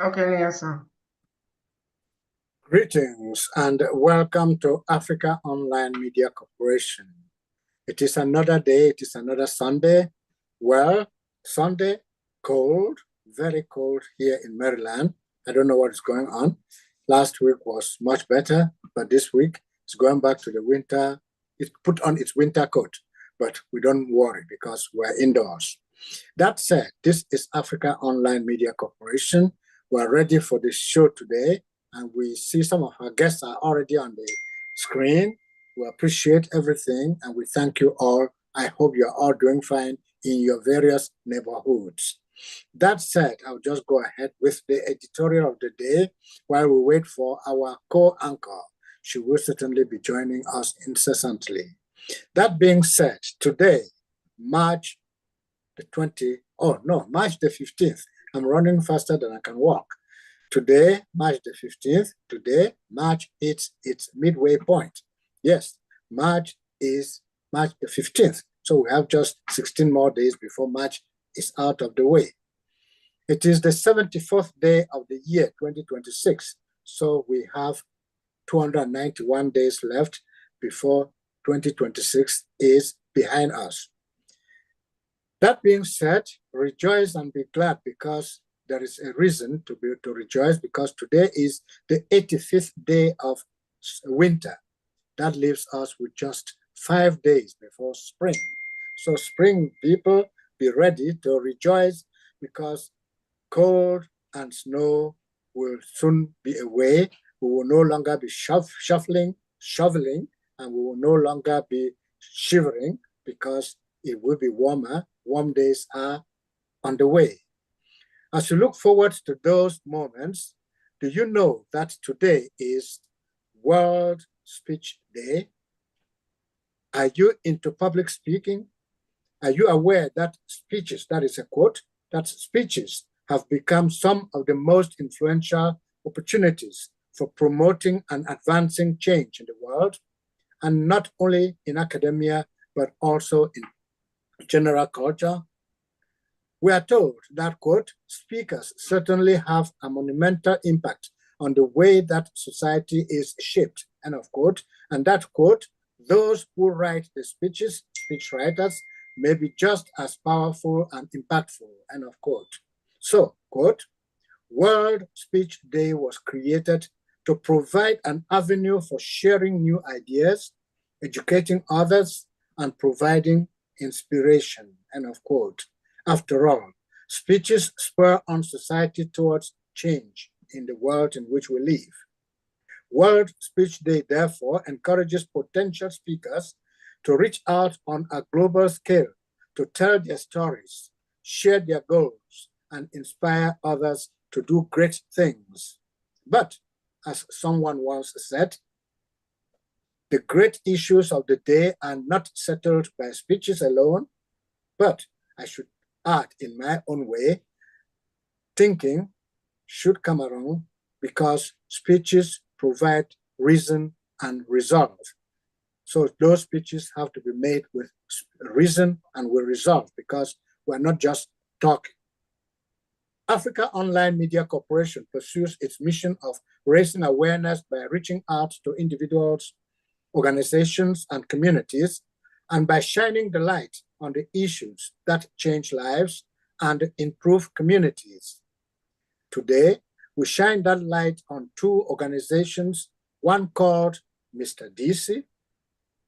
Okay, yes, sir. Greetings and welcome to Africa Online Media Corporation. It is another day, it is another Sunday. Well, Sunday, cold, very cold here in Maryland. I don't know what is going on. Last week was much better, but this week it's going back to the winter. It put on its winter coat, but we don't worry because we're indoors. That said, this is Africa Online Media Corporation. We're ready for the show today, and we see some of our guests are already on the screen. We appreciate everything, and we thank you all. I hope you're all doing fine in your various neighborhoods. That said, I'll just go ahead with the editorial of the day while we wait for our co-anchor. She will certainly be joining us incessantly. That being said, today, March the 15th. I'm running faster than I can walk. Today, March the 15th, today, March hits its midway point. Yes, March is March the 15th. So we have just 16 more days before March is out of the way. It is the 74th day of the year 2026. So we have 291 days left before 2026 is behind us. That being said, rejoice and be glad because there is a reason to rejoice because today is the 85th day of winter. That leaves us with just 5 days before spring. So spring people, be ready to rejoice because cold and snow will soon be away. We will no longer be shoveling, and we will no longer be shivering because it will be warmer. Warm days are on the way. As you look forward to those moments, do you know that today is World Speech Day? Are you into public speaking? Are you aware that speeches, that is a quote, that speeches have become some of the most influential opportunities for promoting and advancing change in the world, and not only in academia, but also in general culture? We are told that, quote, speakers certainly have a monumental impact on the way that society is shaped, end of quote, and that, quote, those who write the speeches, speech writers, may be just as powerful and impactful, end of quote. So, quote, World Speech Day was created to provide an avenue for sharing new ideas, educating others, and providing inspiration, end of quote. After all, speeches spur on society towards change in the world in which we live. World Speech Day, therefore, encourages potential speakers to reach out on a global scale to tell their stories, share their goals, and inspire others to do great things. But, as someone once said, the great issues of the day are not settled by speeches alone, but I should add in my own way, thinking should come along because speeches provide reason and resolve. So those speeches have to be made with reason and with resolve because we're not just talking. Africa Online Media Corporation pursues its mission of raising awareness by reaching out to individuals, organizations, and communities, and by shining the light on the issues that change lives and improve communities. Today, we shine that light on two organizations, one called Mr. DC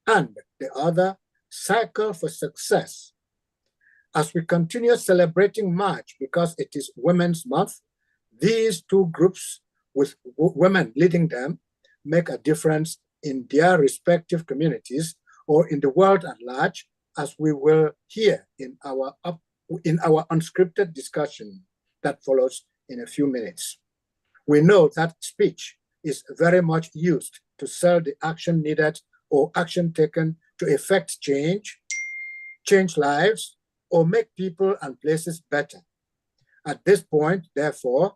and the other Cycle for Success. As we continue celebrating March because it is Women's Month, these two groups with women leading them make a difference in their respective communities or in the world at large, as we will hear in our unscripted discussion that follows in a few minutes. We know that speech is very much used to sell the action needed or action taken to effect change, change lives, or make people and places better. At this point, therefore,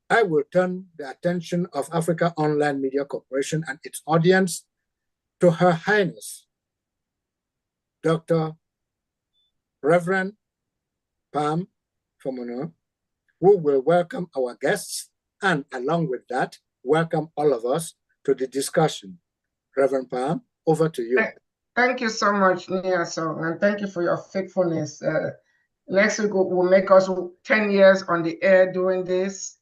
I will turn the attention of Africa Online Media Corporation and its audience to Her Highness, Dr. Reverend Pam Fomono, we will welcome our guests and along with that, welcome all of us to the discussion. Reverend Pam, over to you. Thank you so much, Niaso, and thank you for your faithfulness. Next week will make us 10 years on the air doing this.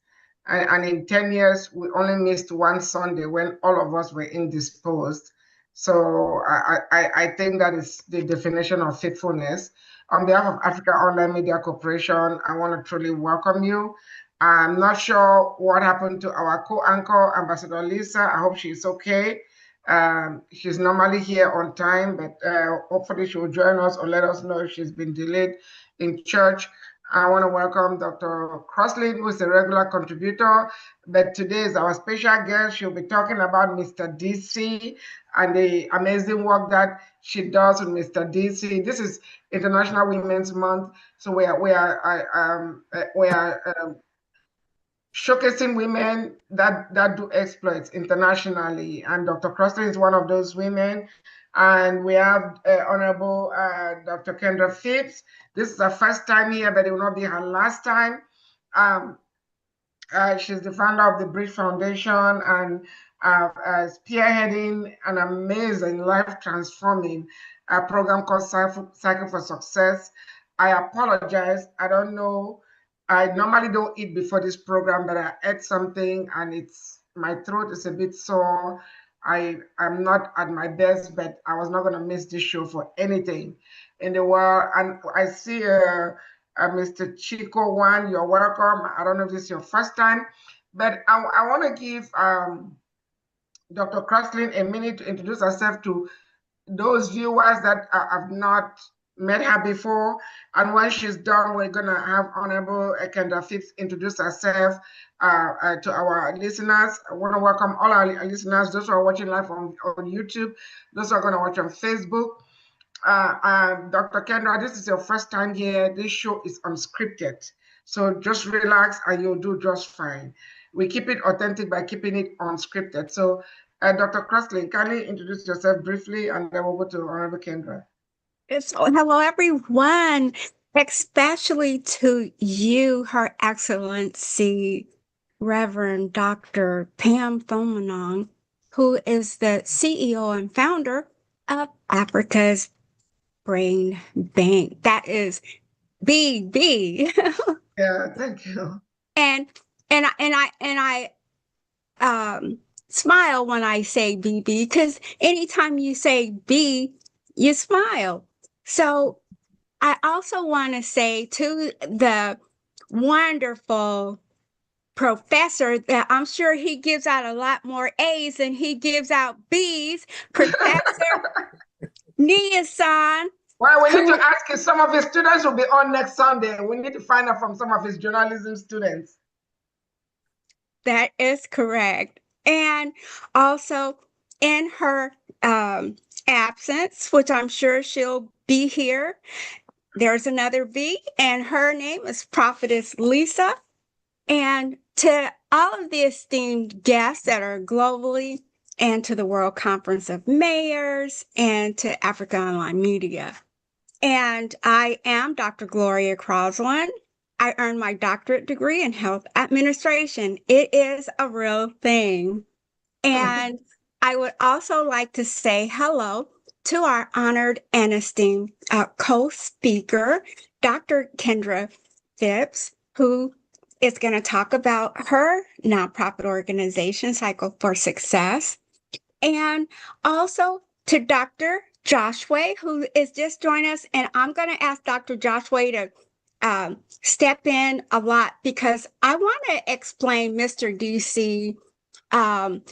And in 10 years, we only missed one Sunday when all of us were indisposed. So I think that is the definition of faithfulness. On behalf of Africa Online Media Corporation, I want to truly welcome you. I'm not sure what happened to our co-anchor, Ambassador Lisa. I hope she's okay. She's normally here on time, but hopefully she will join us or let us know if she's been delayed in church. I want to welcome Dr. Crosslin, who is a regular contributor, but today is our special guest. She'll be talking about Mr. DC and the amazing work that she does with Mr. DC. This is International Women's Month, so we are showcasing women that do exploits internationally, and Dr. Crosslin is one of those women. And we have Honorable Dr. Kendra Fipps. This is her first time here, but it will not be her last time. She's the founder of the Bridge Foundation and spearheading an amazing life-transforming program called Cycle for Success. I apologize. I don't know. I normally don't eat before this program, but I ate something and my throat is a bit sore. I'm not at my best, but I was not going to miss this show for anything in the world. And I see Mr. Chico One, you're welcome. I don't know if this is your first time, but I want to give Dr. Crosslin a minute to introduce herself to those viewers that have not met her before. And when she's done, we're going to have Honorable Kendra Fipps introduce herself to our listeners. I want to welcome all our listeners, those who are watching live on YouTube, those who are going to watch on Facebook. Dr. Kendra, this is your first time here. This show is unscripted. So just relax and you'll do just fine. We keep it authentic by keeping it unscripted. So Dr. Crosslin, can you introduce yourself briefly and then we'll go to Honorable Kendra. So, hello, everyone, especially to you, Her Excellency, Reverend Dr. Pam Thomanong, who is the CEO and founder of Africa's Brain Bank. That is BB. Yeah, thank you. And I smile when I say BB because anytime you say B, you smile. So I also want to say to the wonderful professor that I'm sure he gives out a lot more A's than he gives out B's, Professor Nia-san. Well, we need to ask if some of his students will be on next Sunday. We need to find out from some of his journalism students. That is correct. And also in her absence, which I'm sure she'll be here, there's another V, and her name is Prophetess Lisa. And to all of the esteemed guests that are globally, and to the World Conference of Mayors, and to Africa Online Media. And I am Dr. Gloria Crosslin. I earned my doctorate degree in health administration. It is a real thing. And I would also like to say hello to our honored and esteemed co-speaker, Dr. Kendra Fipps, who is going to talk about her nonprofit organization, Cycle for Success. And also to Dr. Joshua, who is just joining us. And I'm going to ask Dr. Joshua to step in a lot because I want to explain Mr. DC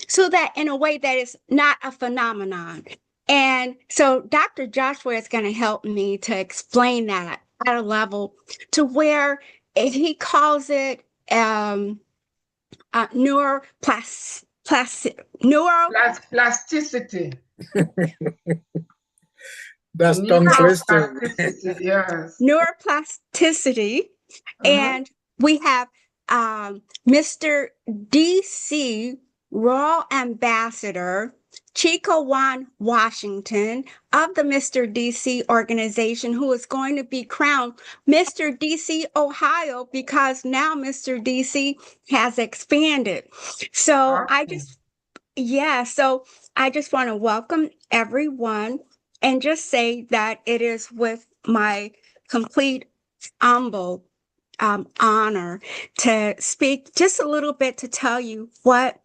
so that in a way that is not a phenomenon. And so Dr. Joshua is going to help me to explain that at a level to where he calls it neuroplasticity. That's tongue twisting. Yes. Neuroplasticity. And we have Mr. DC, Royal Ambassador Chico Juan Washington of the Mr. DC organization, who is going to be crowned Mr. DC Ohio because now Mr. DC has expanded. So so I just want to welcome everyone and just say that it is with my complete humble honor to speak just a little bit to tell you what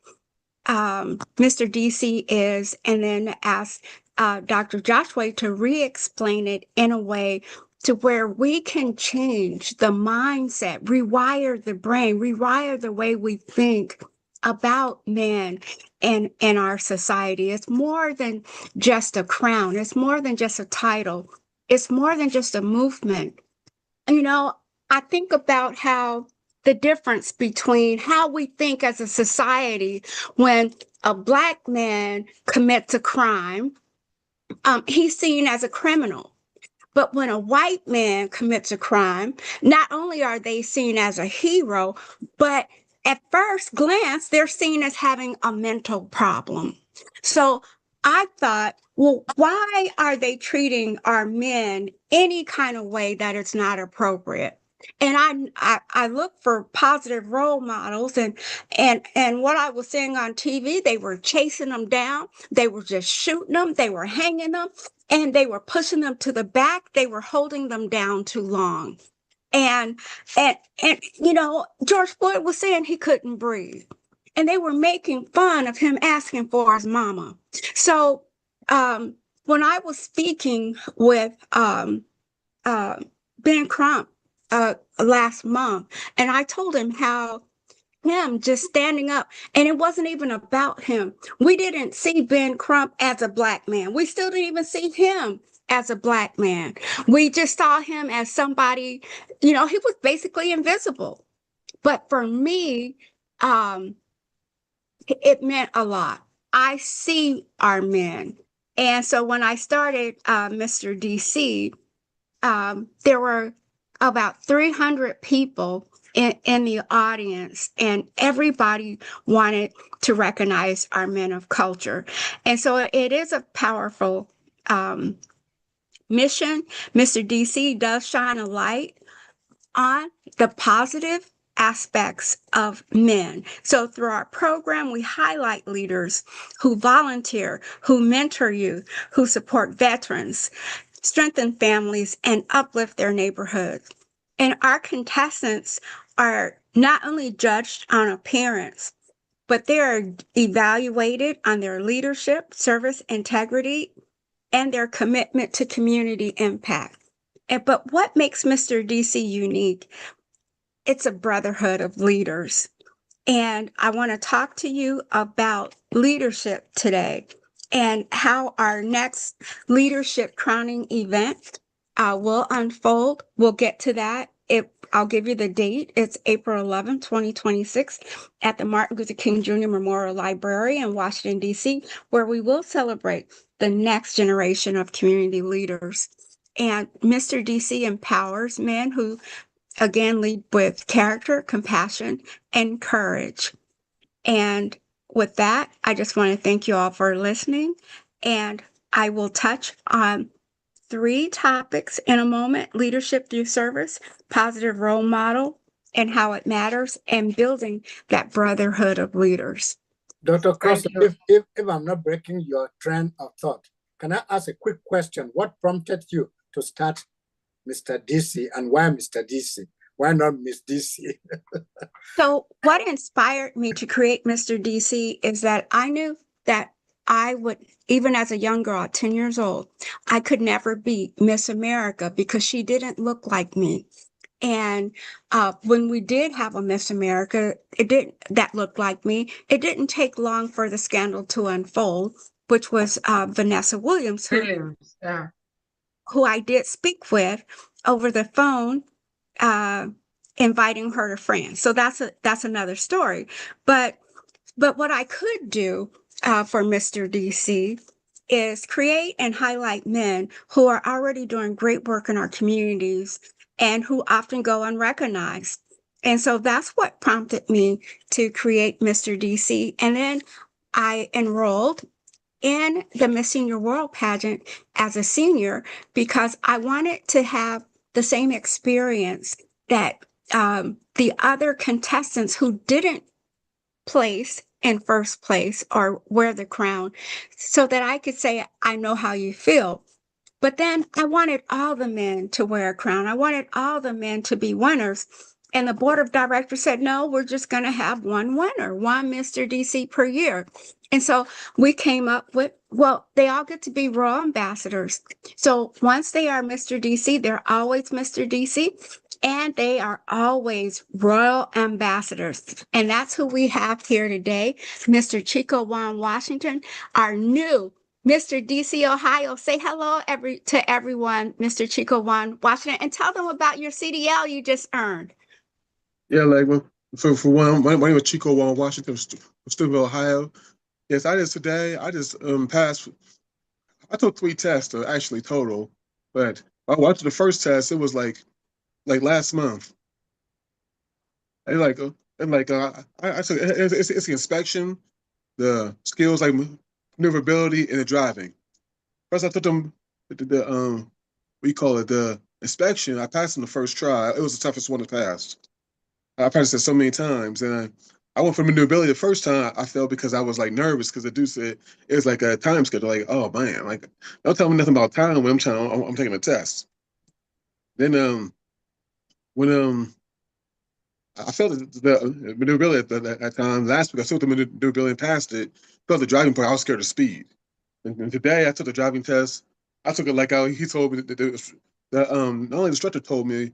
Mr. DC is, and then ask Dr. Joshua to re-explain it in a way to where we can change the mindset, rewire the brain, rewire the way we think about men in our society. It's more than just a crown. It's more than just a title. It's more than just a movement. You know, I think about how the difference between how we think as a society when a Black man commits a crime, he's seen as a criminal. But when a white man commits a crime, not only are they seen as a hero, but at first glance, they're seen as having a mental problem. So I thought, well, why are they treating our men any kind of way that it's not appropriate? And I look for positive role models, and what I was seeing on TV, they were chasing them down, they were just shooting them, they were hanging them, and they were pushing them to the back, they were holding them down too long. And you know, George Floyd was saying he couldn't breathe, and they were making fun of him asking for his mama. So when I was speaking with Ben Crump last month, and I told him how him just standing up, and it wasn't even about him. We didn't see Ben Crump as a Black man. We still didn't even see him as a Black man. We just saw him as somebody, you know, he was basically invisible. But for me, it meant a lot. I see our men. And so when I started Mr. DC, there were about 300 people in the audience, and everybody wanted to recognize our men of culture. And so it is a powerful mission. Mr. DC does shine a light on the positive aspects of men. So through our program, we highlight leaders who volunteer, who mentor youth, who support veterans, strengthen families, and uplift their neighborhoods. And our contestants are not only judged on appearance, but they are evaluated on their leadership, service integrity, and their commitment to community impact. But what makes Mr. DC unique? It's a brotherhood of leaders. And I want to talk to you about leadership today and how our next leadership crowning event will unfold. We'll get to that. I'll give you the date. It's April 11, 2026 at the Martin Luther King Jr. Memorial Library in Washington, D.C., where we will celebrate the next generation of community leaders. And Mr. DC empowers men who, again, lead with character, compassion, and courage. And with that, I just want to thank you all for listening. And I will touch on 3 topics in a moment: leadership through service, positive role model, and how it matters, and building that brotherhood of leaders. Dr. Crosslin, if I'm not breaking your train of thought, can I ask a quick question? What prompted you to start Mr. DC, and why Mr. DC? Why not Miss DC? So what inspired me to create Mr. DC is that I knew that I would, even as a young girl at 10 years old, I could never be Miss America because she didn't look like me. And when we did have a Miss America, that looked like me. It didn't take long for the scandal to unfold, which was Vanessa Williams, who I did speak with over the phone, inviting her to France. So that's another story. But what I could do for Mr. DC is create and highlight men who are already doing great work in our communities and who often go unrecognized. And so that's what prompted me to create Mr. DC. And then I enrolled in the Miss Senior World pageant as a senior because I wanted to have the same experience that the other contestants who didn't place in first place or wear the crown so that I could say, I know how you feel. But then I wanted all the men to wear a crown. I wanted all the men to be winners. And the board of directors said, no, we're just going to have one winner, one Mr. DC per year. And so we came up with, well, they all get to be royal ambassadors. So once they are Mr. DC, they're always Mr. DC. And they are always royal ambassadors. And that's who we have here today, Mr. Chico Juan Washington, our new Mr. DC, Ohio. Say hello to everyone, Mr. Chico Juan Washington, and tell them about your CDL you just earned. Yeah, like for one, my name is Chico Juan Washington, Steubenville, Ohio. Yes, I just passed. I took 3 tests actually total, but after the first test, it was like last month. And I took it's the inspection, the skills like maneuverability, and the driving. First, I took them the inspection. I passed in the first try. It was the toughest one to pass. I practiced it so many times, and I went for maneuverability the first time. I failed because I was like nervous because the dude said it was like a time schedule. Like, oh man, like don't tell me nothing about time when I'm taking a test. Then when I failed the maneuverability at that time last week, I took the maneuverability and passed it. Failed the driving part. I was scared of speed. And today I took the driving test. I took it like how he told me that not only the instructor told me,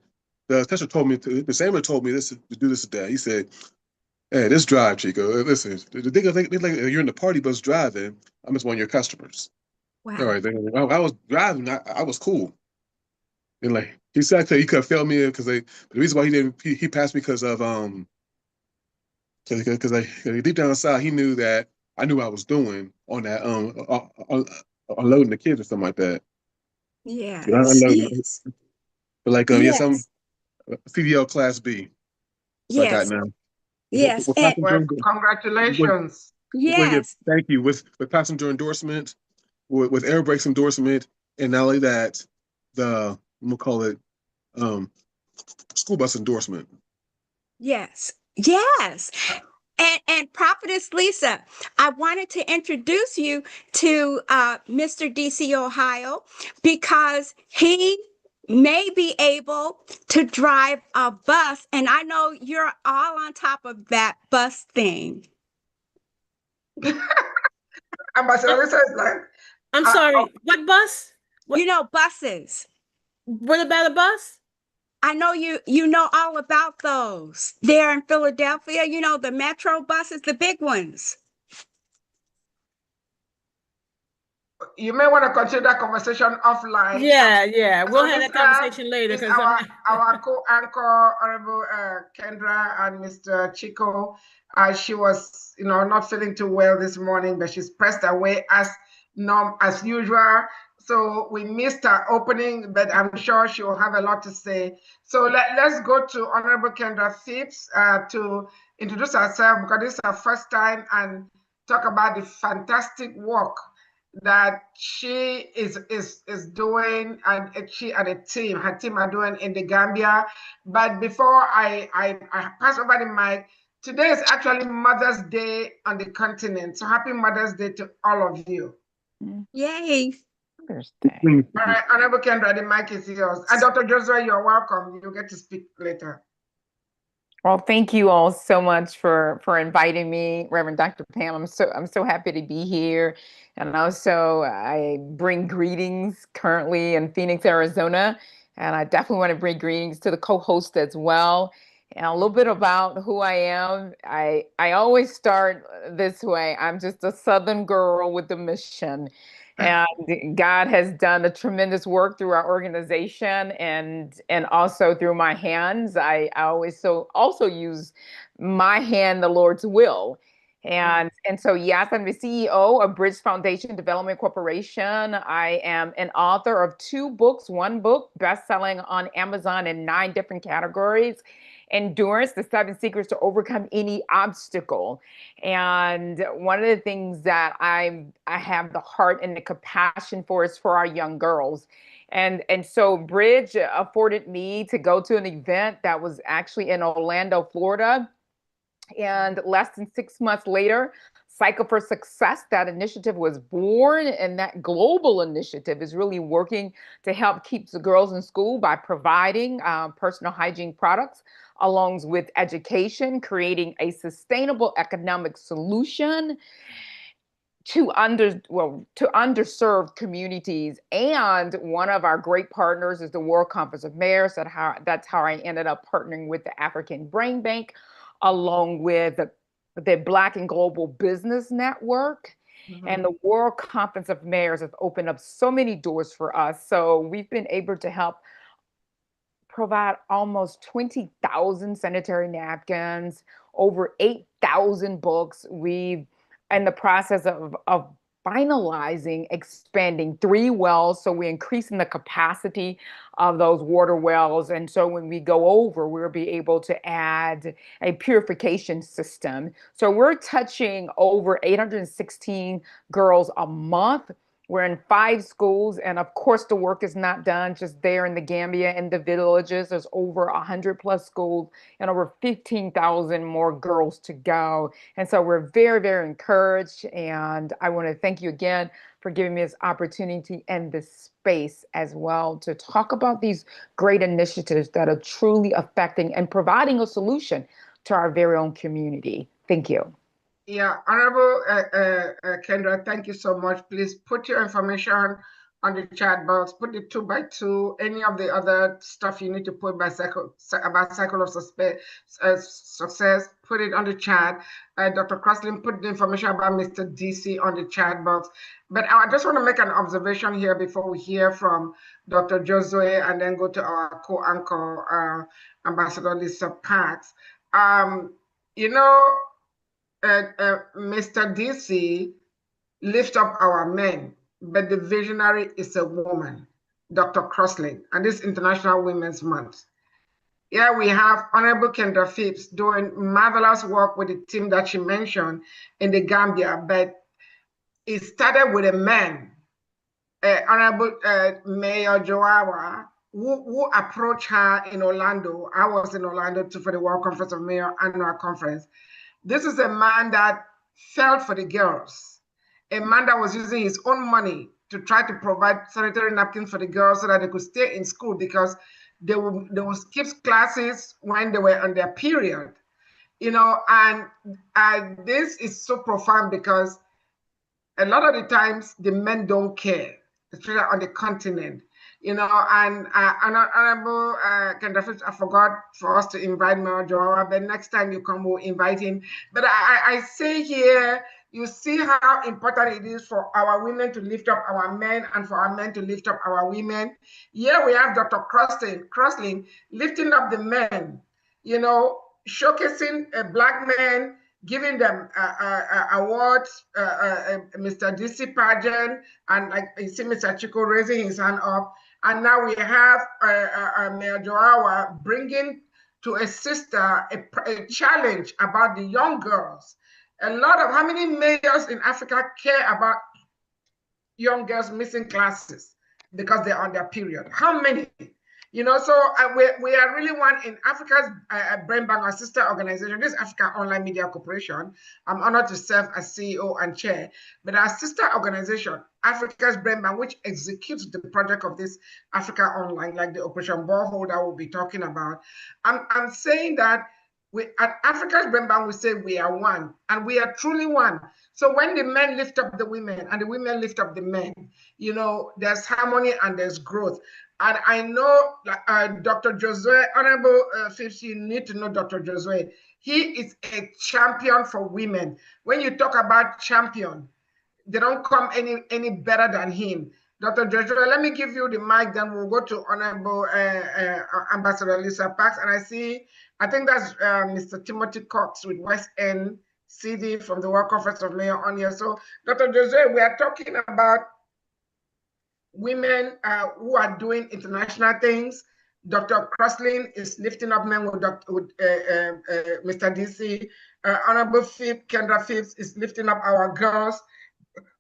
the tester told me, the examiner told me this to do this today. He said, hey, this drive, Chico. Listen, the thing like you're in the party bus driving. I'm just one of your customers. Wow. All right, then I was driving. I was cool. And like he said, he could have failed me because the reason why he passed me because of because deep down inside he knew that I knew what I was doing on that unloading the kids or something like that. Yes. Yes. But like yes, I'm Yes. CDL Class B. So I got Yes. now. Yes. With And passenger, Congratulations. yes. thank you. With passenger endorsement, with air brakes endorsement, and not only that, the we'll call it school bus endorsement. Yes. Yes. And Prophetess Lisa, I wanted to introduce you to Mr. DC Ohio because he may be able to drive a bus. And I know you're all on top of that bus thing. Ambassador Lisa is like, I'm sorry, what bus? What? You know, buses. What about a bus? I know you know all about those. There in Philadelphia, you know, the metro buses, the big ones. you may want to continue that conversation offline. Yeah. We'll have that conversation later. Because our co-anchor, Honorable Kendra and Mr. Chico, she was, not feeling too well this morning, but she's pressed away as usual. So we missed her opening, but I'm sure she will have a lot to say. So let's go to Honorable Kendra Fipps to introduce herself because this is her first time and talk about the fantastic work that she is doing, and she and her team are doing in the Gambia. But before I pass over the mic, today is actually Mother's Day on the continent. So happy Mother's Day to all of you. Yay. Mother's Day. All right, Honorable Kendra, the mic is yours. And Dr. Joshua, you're welcome. You'll get to speak later. Well, thank you all so much for inviting me, Reverend Dr. Pam. I'm so happy to be here. And also I bring greetings currently in Phoenix, Arizona. And I definitely want to bring greetings to the co-host as well. And a little bit about who I am. I always start this way. I'm just a Southern girl with a mission. And God has done a tremendous work through our organization and also through my hands. I always also use my hand, the Lord's will. And so, yes, I'm the CEO of Bridge Foundation Development Corporation. I am an author of 2 books, 1 book, best-selling on Amazon in 9 different categories. endurance, the 7 secrets to overcome any obstacle. And one of the things that I have the heart and the compassion for is for our young girls. And so Bridge afforded me to go to an event that was actually in Orlando, Florida. And less than 6 months later, Cycle for Success, that initiative was born. And that global initiative is really working to help keep the girls in school by providing personal hygiene products, along with education, creating a sustainable economic solution to underserved communities. And one of our great partners is the World Conference of Mayors. That's how I ended up partnering with the African Brain Bank, along with the Black and Global Business Network. And the World Conference of Mayors has opened up so many doors for us. So we've been able to help provide almost 20,000 sanitary napkins, over 8,000 books. We've in the process of finalizing expanding 3 wells. So we're increasing the capacity of those water wells. And so when we go over, we'll be able to add a purification system. So we're touching over 816 girls a month. We're in 5 schools, and of course the work is not done just there in the Gambia and the villages. There's over 100+ schools and over 15,000 more girls to go. And so we're very, very encouraged, and I want to thank you again for giving me this opportunity and this space as well to talk about these great initiatives that are truly affecting and providing a solution to our very own community. Thank you. Yeah, Honorable Kendra, thank you so much. Please put your information on the chat box, put the 2x2, any of the other stuff you need to put about Cycle of Success, put it on the chat. Dr. Crosslin put the information about Mr. DC on the chat box. But I just want to make an observation here before we hear from Dr. Josue and then go to our co-anchor, Ambassador Lisa Parks. You know, Mr. DC lift up our men, but the visionary is a woman, Dr. Crosslin, and this International Women's Month. Here we have Honorable Kendra Fipps doing marvelous work with the team that she mentioned in the Gambia, but it started with a man, Honorable Mayor Joawa, who approached her in Orlando. I was in Orlando too for the World Conference of Mayor annual conference. This is a man that felt for the girls, a man that was using his own money to try to provide sanitary napkins for the girls so that they could stay in school, because they would skip classes when they were on their period. You know, and this is so profound because a lot of the times the men don't care, especially on the continent. You know, and Honorable Kendra Fipps, I forgot for us to invite Mayor Joawa, but next time you come, we'll invite him. But I say here, you see how important it is for our women to lift up our men and for our men to lift up our women. Here we have Dr. Crosslin lifting up the men, you know, showcasing Black men, giving them awards, Mr. DC pageant, and like you see Mr. Chico raising his hand up. And now we have Mayor Joawa bringing to a sister a challenge about the young girls. A lot of, how many mayors in Africa care about young girls missing classes because they're on their period? How many? You know, so we are really one in Africa's Brain Bank, our sister organization, this AfricaOnline Media Corporation. I'm honored to serve as CEO and chair, but our sister organization, Africa's Brain Bank, which executes the project of this AfricaOnline, like the Operation Borehole that we'll be talking about. I'm saying that at Africa's Brain Bank, we say we are one, and we are truly one. So when the men lift up the women and the women lift up the men, you know, there's harmony and there's growth. And I know Dr. Josue, Honorable Fipps, you need to know Dr. Josue. He is a champion for women. When you talk about champion, they don't come any better than him. Dr. Josue, let me give you the mic, then we'll go to Honorable Ambassador Lisa Parks. And I think that's Mr. Timothy Cox with West End CD from the World Conference of Mayor on here. So, Dr. Josue, we are talking about women who are doing international things, Dr. Crosslin is lifting up men with, Mr. DC. Honorable Kendra Fipps is lifting up our girls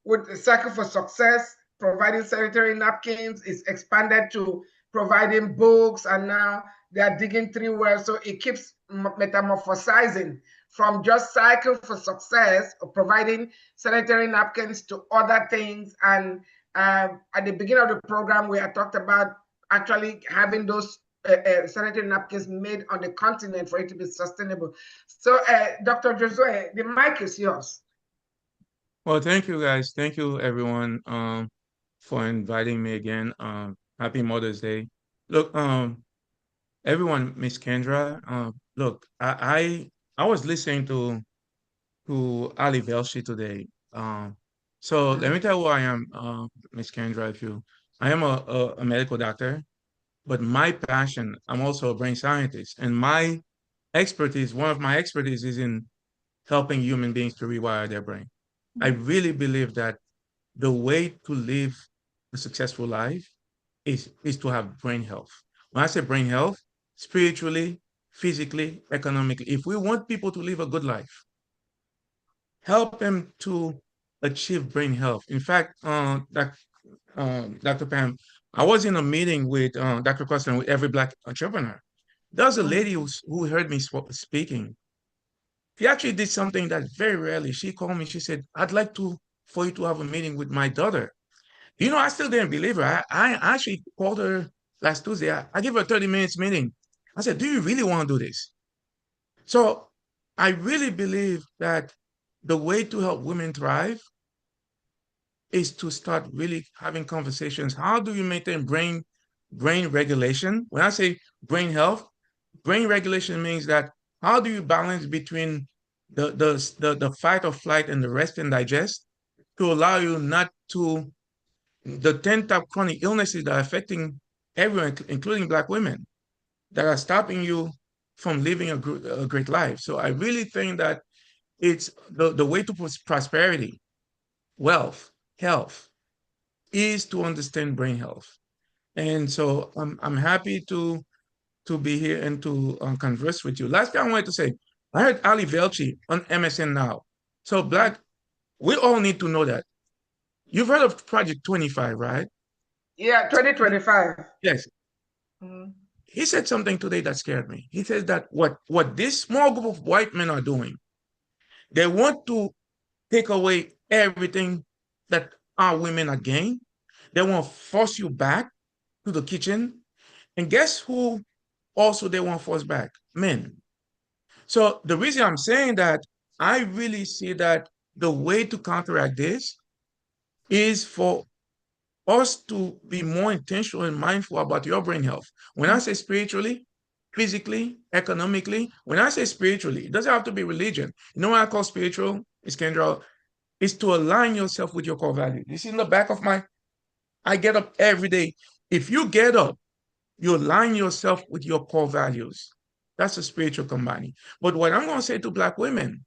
with the Cycle for Success, providing sanitary napkins. Is expanded to providing books, and now they are digging 3 wells. So it keeps metamorphosizing from just Cycle for Success, or providing sanitary napkins, to other things. And at the beginning of the program, we had talked about actually having those sanitary napkins made on the continent for it to be sustainable. So, Dr. Josue, the mic is yours. Well, thank you guys. Thank you everyone for inviting me again. Happy Mother's Day. Look, everyone, Miss Kendra, look, I was listening to Ali Velshi today. So let me tell you who I am, Miss Kendra. I am a medical doctor, but my passion, I'm also a brain scientist, and my expertise, one of my expertise, is in helping human beings to rewire their brain. I really believe that the way to live a successful life is to have brain health. When I say brain health, spiritually, physically, economically, if we want people to live a good life, help them to achieve brain health. In fact, Dr. Pam, I was in a meeting with Dr. Crosslin, with every Black entrepreneur. There was a lady who heard me speaking. She actually did something that very rarely. She called me. She said, "I'd like for you to have a meeting with my daughter." You know, I still didn't believe her. I actually called her last Tuesday. I gave her a 30 minutes meeting. I said, "Do you really want to do this?" So I really believe that the way to help women thrive is to start really having conversations. How do you maintain brain regulation? When I say brain health, brain regulation means that how do you balance between the fight or flight and the rest and digest to allow you not to the 10 top chronic illnesses that are affecting everyone, including Black women, that are stopping you from living a great life. So I really think that it's the way to prosperity, wealth, health, is to understand brain health. And so I'm happy to be here and to converse with you. Last thing I wanted to say, I heard Ali Velshi on MSN Now. So Black, we all need to know that. You've heard of Project 25, right? Yeah, 2025. Yes. He said something today that scared me. He says that what this small group of white men are doing, they want to take away everything that our women are gained. They want to force you back to the kitchen. And guess who also they want to force back? Men. So the reason I'm saying that, I really see that the way to counteract this is for us to be more intentional and mindful about your brain health. When I say spiritually, physically, economically, when I say spiritually, it doesn't have to be religion. You know what I call spiritual, Ms. Kendra? Is to align yourself with your core value. You see in the back of I get up every day. If you get up, you align yourself with your core values. That's a spiritual combining. But what I'm going to say to Black women,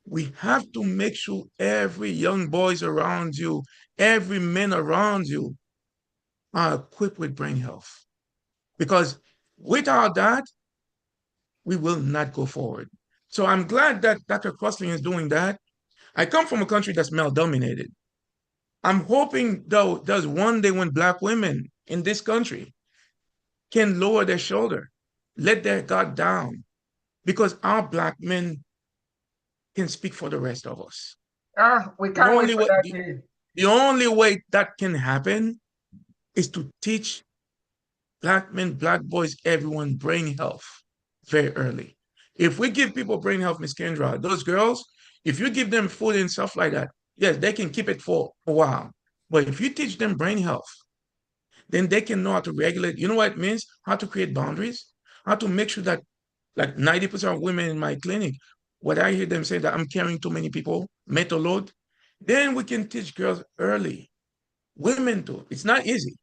we have to make sure every young boys around you, every man around you are equipped with brain health. Because without that, we will not go forward. So I'm glad that Dr. Crosslin is doing that. I come from a country that's male-dominated. I'm hoping, though, there's one day when Black women in this country can lower their shoulder, let their guard down, because our Black men can speak for the rest of us. We can't wait for that day. The only way that can happen is to teach Black men, Black boys, everyone brain health very early. If we give people brain health, Ms. Kendra, those girls, if you give them food and stuff like that, yes, they can keep it for a while. But if you teach them brain health, then they can know how to regulate. You know what it means? How to create boundaries, how to make sure that, like 90% of women in my clinic, what I hear them say that I'm carrying too many people, mental load, then we can teach girls early, women too. It's not easy.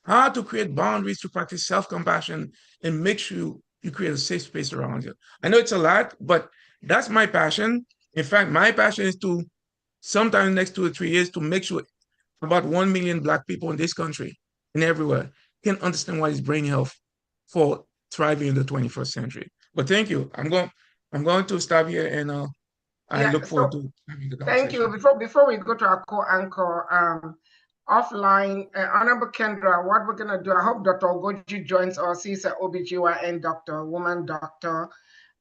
How to create boundaries, to practice self-compassion, and make sure you create a safe space around you. I know it's a lot, but that's my passion. In fact, my passion is to, sometime next 2 or 3 years, to make sure about 1 million Black people in this country and everywhere can understand what is brain health for thriving in the 21st century. But thank you. I'm going to stop here, and I look forward to having the thank you. conversation. Before we go to our co-anchor, offline, Honorable Kendra, what we're gonna do, I hope Dr. Ogoji joins us. He's an OBGYN doctor, woman doctor,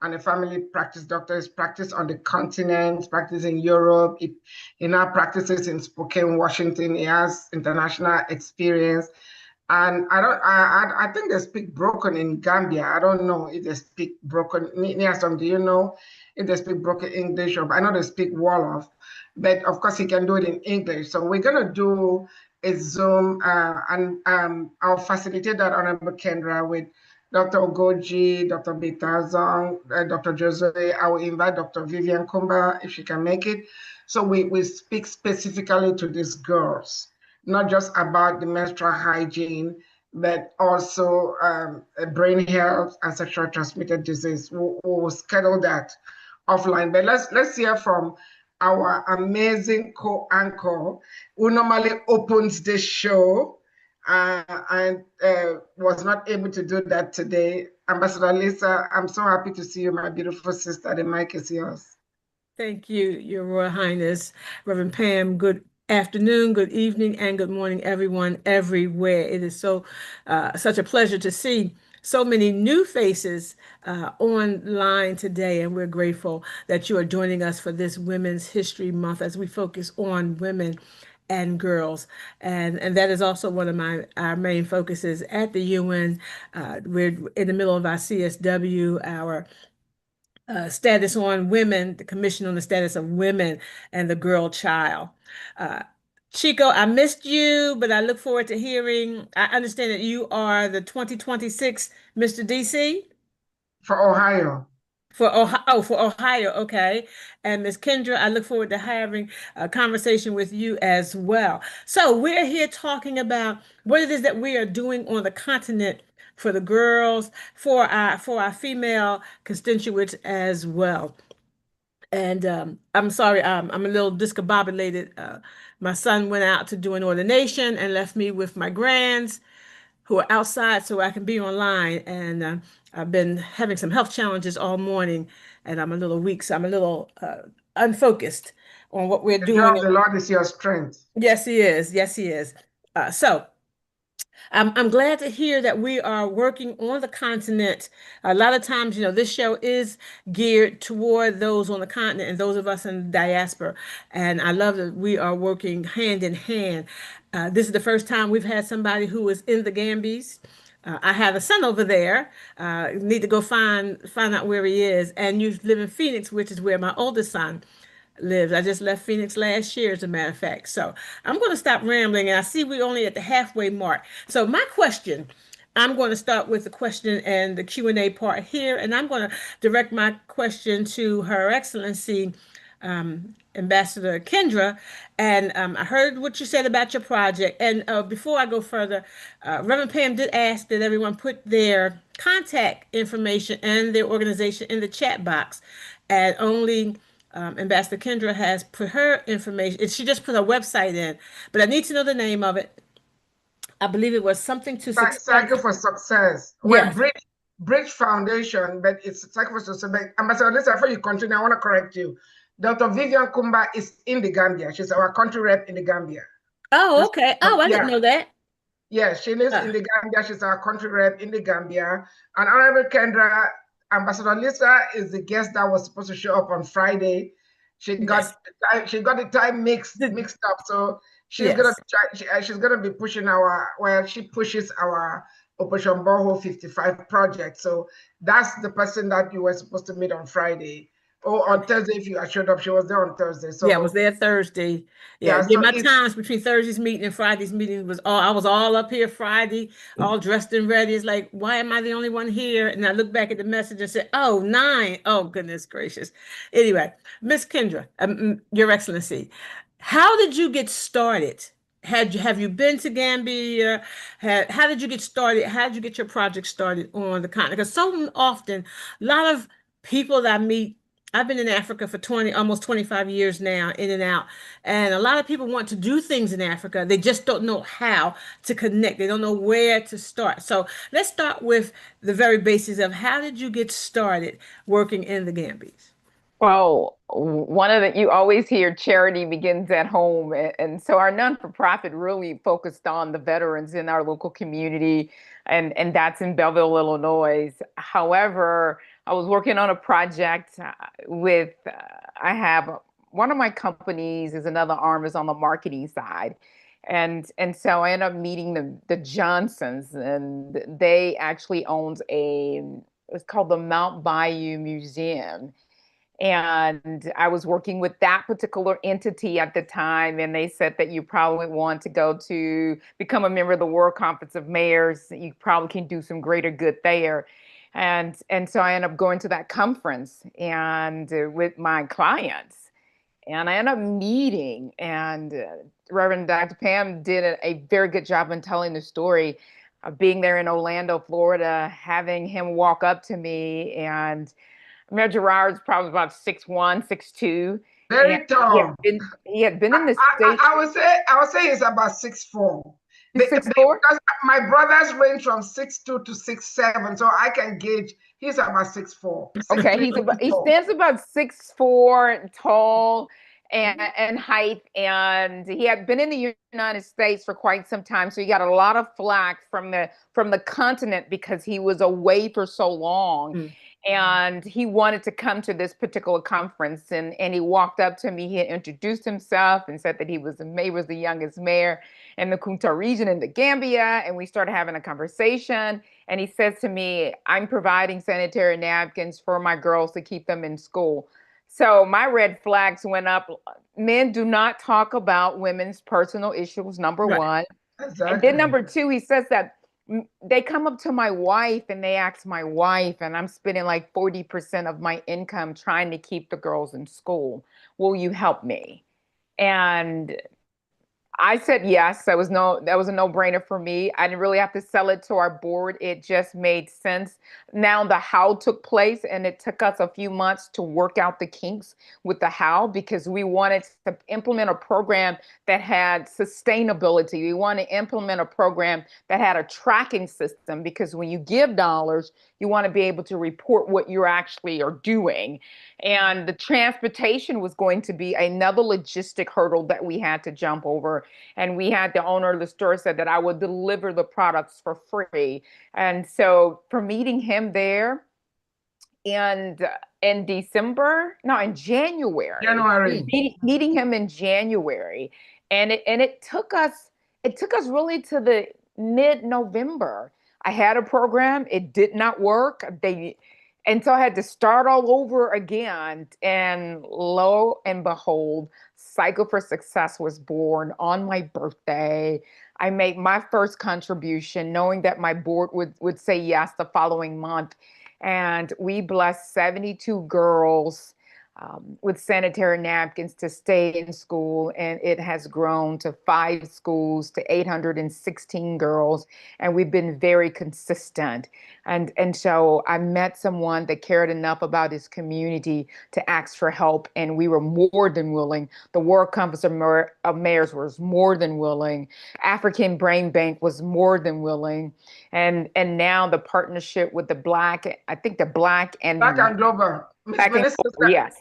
and a family practice doctor. He's practiced on the continent, practiced in Europe. He now practices in Spokane, Washington. He has international experience. And I think they speak broken in Gambia. I don't know if they speak broken. Niasom, do you know if they speak broken English? Or I know they speak Wolof, but of course he can do it in English. So we're gonna do a Zoom, and I'll facilitate that, Honorable Kendra, with Dr. Ogoji, Dr. Bitazong, Dr. Jose. I will invite Dr. Vivian Kumba if she can make it. So we speak specifically to these girls, not just about the menstrual hygiene, but also brain health and sexual transmitted disease. We'll schedule that offline. But let's hear from our amazing co-anchor who normally opens the show and was not able to do that today. Ambassador Lisa, I'm so happy to see you, my beautiful sister. The mic is yours. Thank you, Your Royal Highness, Reverend Pam. Good afternoon, good evening, and good morning, everyone, everywhere. It is such a pleasure to see so many new faces online today, and we're grateful that you are joining us for this Women's History Month as we focus on women and girls, and that is also one of our main focuses at the UN. We're in the middle of our CSW, our status on women, the Commission on the Status of Women and the Girl Child. Chico, I missed you, but I look forward to hearing. I understand that you are the 2026 Mr. DC? For Ohio. For Ohio, okay. And Ms. Kendra, I look forward to having a conversation with you as well. So we're here talking about what it is that we are doing on the continent for the girls, for our female constituents as well. And I'm sorry, I'm a little discombobulated. My son went out to do an ordination and left me with my grands who are outside so I can be online. And I've been having some health challenges all morning, and I'm a little weak, so I'm a little unfocused on what we're doing. The Lord is your strength. Yes, He is. Yes, He is. So I'm glad to hear that we are working on the continent. A lot of times, this show is geared toward those on the continent and those of us in the diaspora. And I love that we are working hand in hand. This is the first time we've had somebody who is in the Gambies. I have a son over there. Need to go find out where he is. And you live in Phoenix, which is where my oldest son lives. I just left Phoenix last year, as a matter of fact. So I'm going to stop rambling, and I see we're only at the halfway mark. So my question, I'm going to start with the question and the Q&A part here, and I'm going to direct my question to Her Excellency, Ambassador Kendra. And I heard what you said about your project. And before I go further, Reverend Pam did ask that everyone put their contact information and their organization in the chat box, and only Ambassador Kendra has put her information. She just put her website in, but I need to know the name of it. I believe it was something to success. Cycle for Success. Yes. Well, Bridge Foundation, but it's Cycle for Success. But Ambassador, listen, before you continue, I want to correct you. Dr. Vivian Kumba is in the Gambia. She's our country rep in the Gambia. Oh, okay. Oh, I didn't know that. Yeah, she lives in the Gambia. She's our country rep in the Gambia. And Honorable Kendra, Ambassador Lisa is the guest that was supposed to show up on Friday. She got the time mixed up. So she's gonna be pushing she pushes our Operation Borehole 55 project. So that's the person that you were supposed to meet on Friday. Or on Thursday, if you showed up, she was there on Thursday. So I was there Thursday. Yeah, so my times between Thursday's meeting and Friday's meeting I was all up here Friday, all dressed and ready. It's like, why am I the only one here? And I look back at the message and said, 9. Oh, goodness gracious. Anyway, Miss Kendra, Your Excellency, how did you get started? Have you been to Gambia? How did you get started? How did you get your project started on the continent? Because so often, a lot of people that I meet I've been in Africa for almost 25 years now, in and out. And a lot of people want to do things in Africa. They just don't know how to connect. They don't know where to start. So let's start with the very basis of how did you get started working in the Gambies? Well, one of the, you always hear charity begins at home. And so our non-for-profit really focused on the veterans in our local community, and that's in Belleville, Illinois. However, I was working on a project with, I have one of my companies is another arm is on the marketing side. And so I ended up meeting the Johnsons, and they actually owns it's called the Mount Bayou Museum. And I was working with that particular entity at the time, and they said that you probably want to go to become a member of the World Conference of Mayors. You probably can do some greater good there. And so I ended up going to that conference and with my clients. And I ended up meeting, and Reverend Dr. Pam did a very good job in telling the story of being there in Orlando, Florida, having him walk up to me. And Mayor Gerard's probably about 6'1", 6'2". Very And tall. he had been in the States. I would say he's about 6'4". He's 6'4"? Because my brothers range from 6'2" to 6'7", so I can gauge he's about 6'4". Okay, he stands about 6'4", tall and height, and he had been in the United States for quite some time, so he got a lot of flack from the continent because he was away for so long. And he wanted to come to this particular conference, and he walked up to me. He had introduced himself and said that he was the youngest mayor in the Kunta region in the Gambia, and we started having a conversation. And he says to me, I'm providing sanitary napkins for my girls to keep them in school. So my red flags went up. Men do not talk about women's personal issues, number one. Exactly. And then number two, he says that they come up to my wife and they ask my wife, and I'm spending like 40% of my income trying to keep the girls in school. Will you help me? And I said yes. That was a no-brainer for me. I didn't really have to sell it to our board. It just made sense. Now the how took place, and it took us a few months to work out the kinks with the how, because we wanted to implement a program that had sustainability. We want to implement a program that had a tracking system, because when you give dollars, you want to be able to report what you actually are doing. And the transportation was going to be another logistic hurdle that we had to jump over. And we had the owner of the store said that I would deliver the products for free. And so for meeting him there and in January. Meeting him in January. And it took us really to the mid-November. I had a program, it did not work. And so I had to start all over again. And lo and behold, Cycle for Success was born on my birthday. I made my first contribution, knowing that my board would say yes the following month. And we blessed 72 girls with sanitary napkins to stay in school. And it has grown to 5 schools, to 816 girls. And we've been very consistent. And so I met someone that cared enough about his community to ask for help. And we were more than willing. The World Conference of Mayors was more than willing. African Brain Bank was more than willing. And now the partnership with the Black and Global. Yes.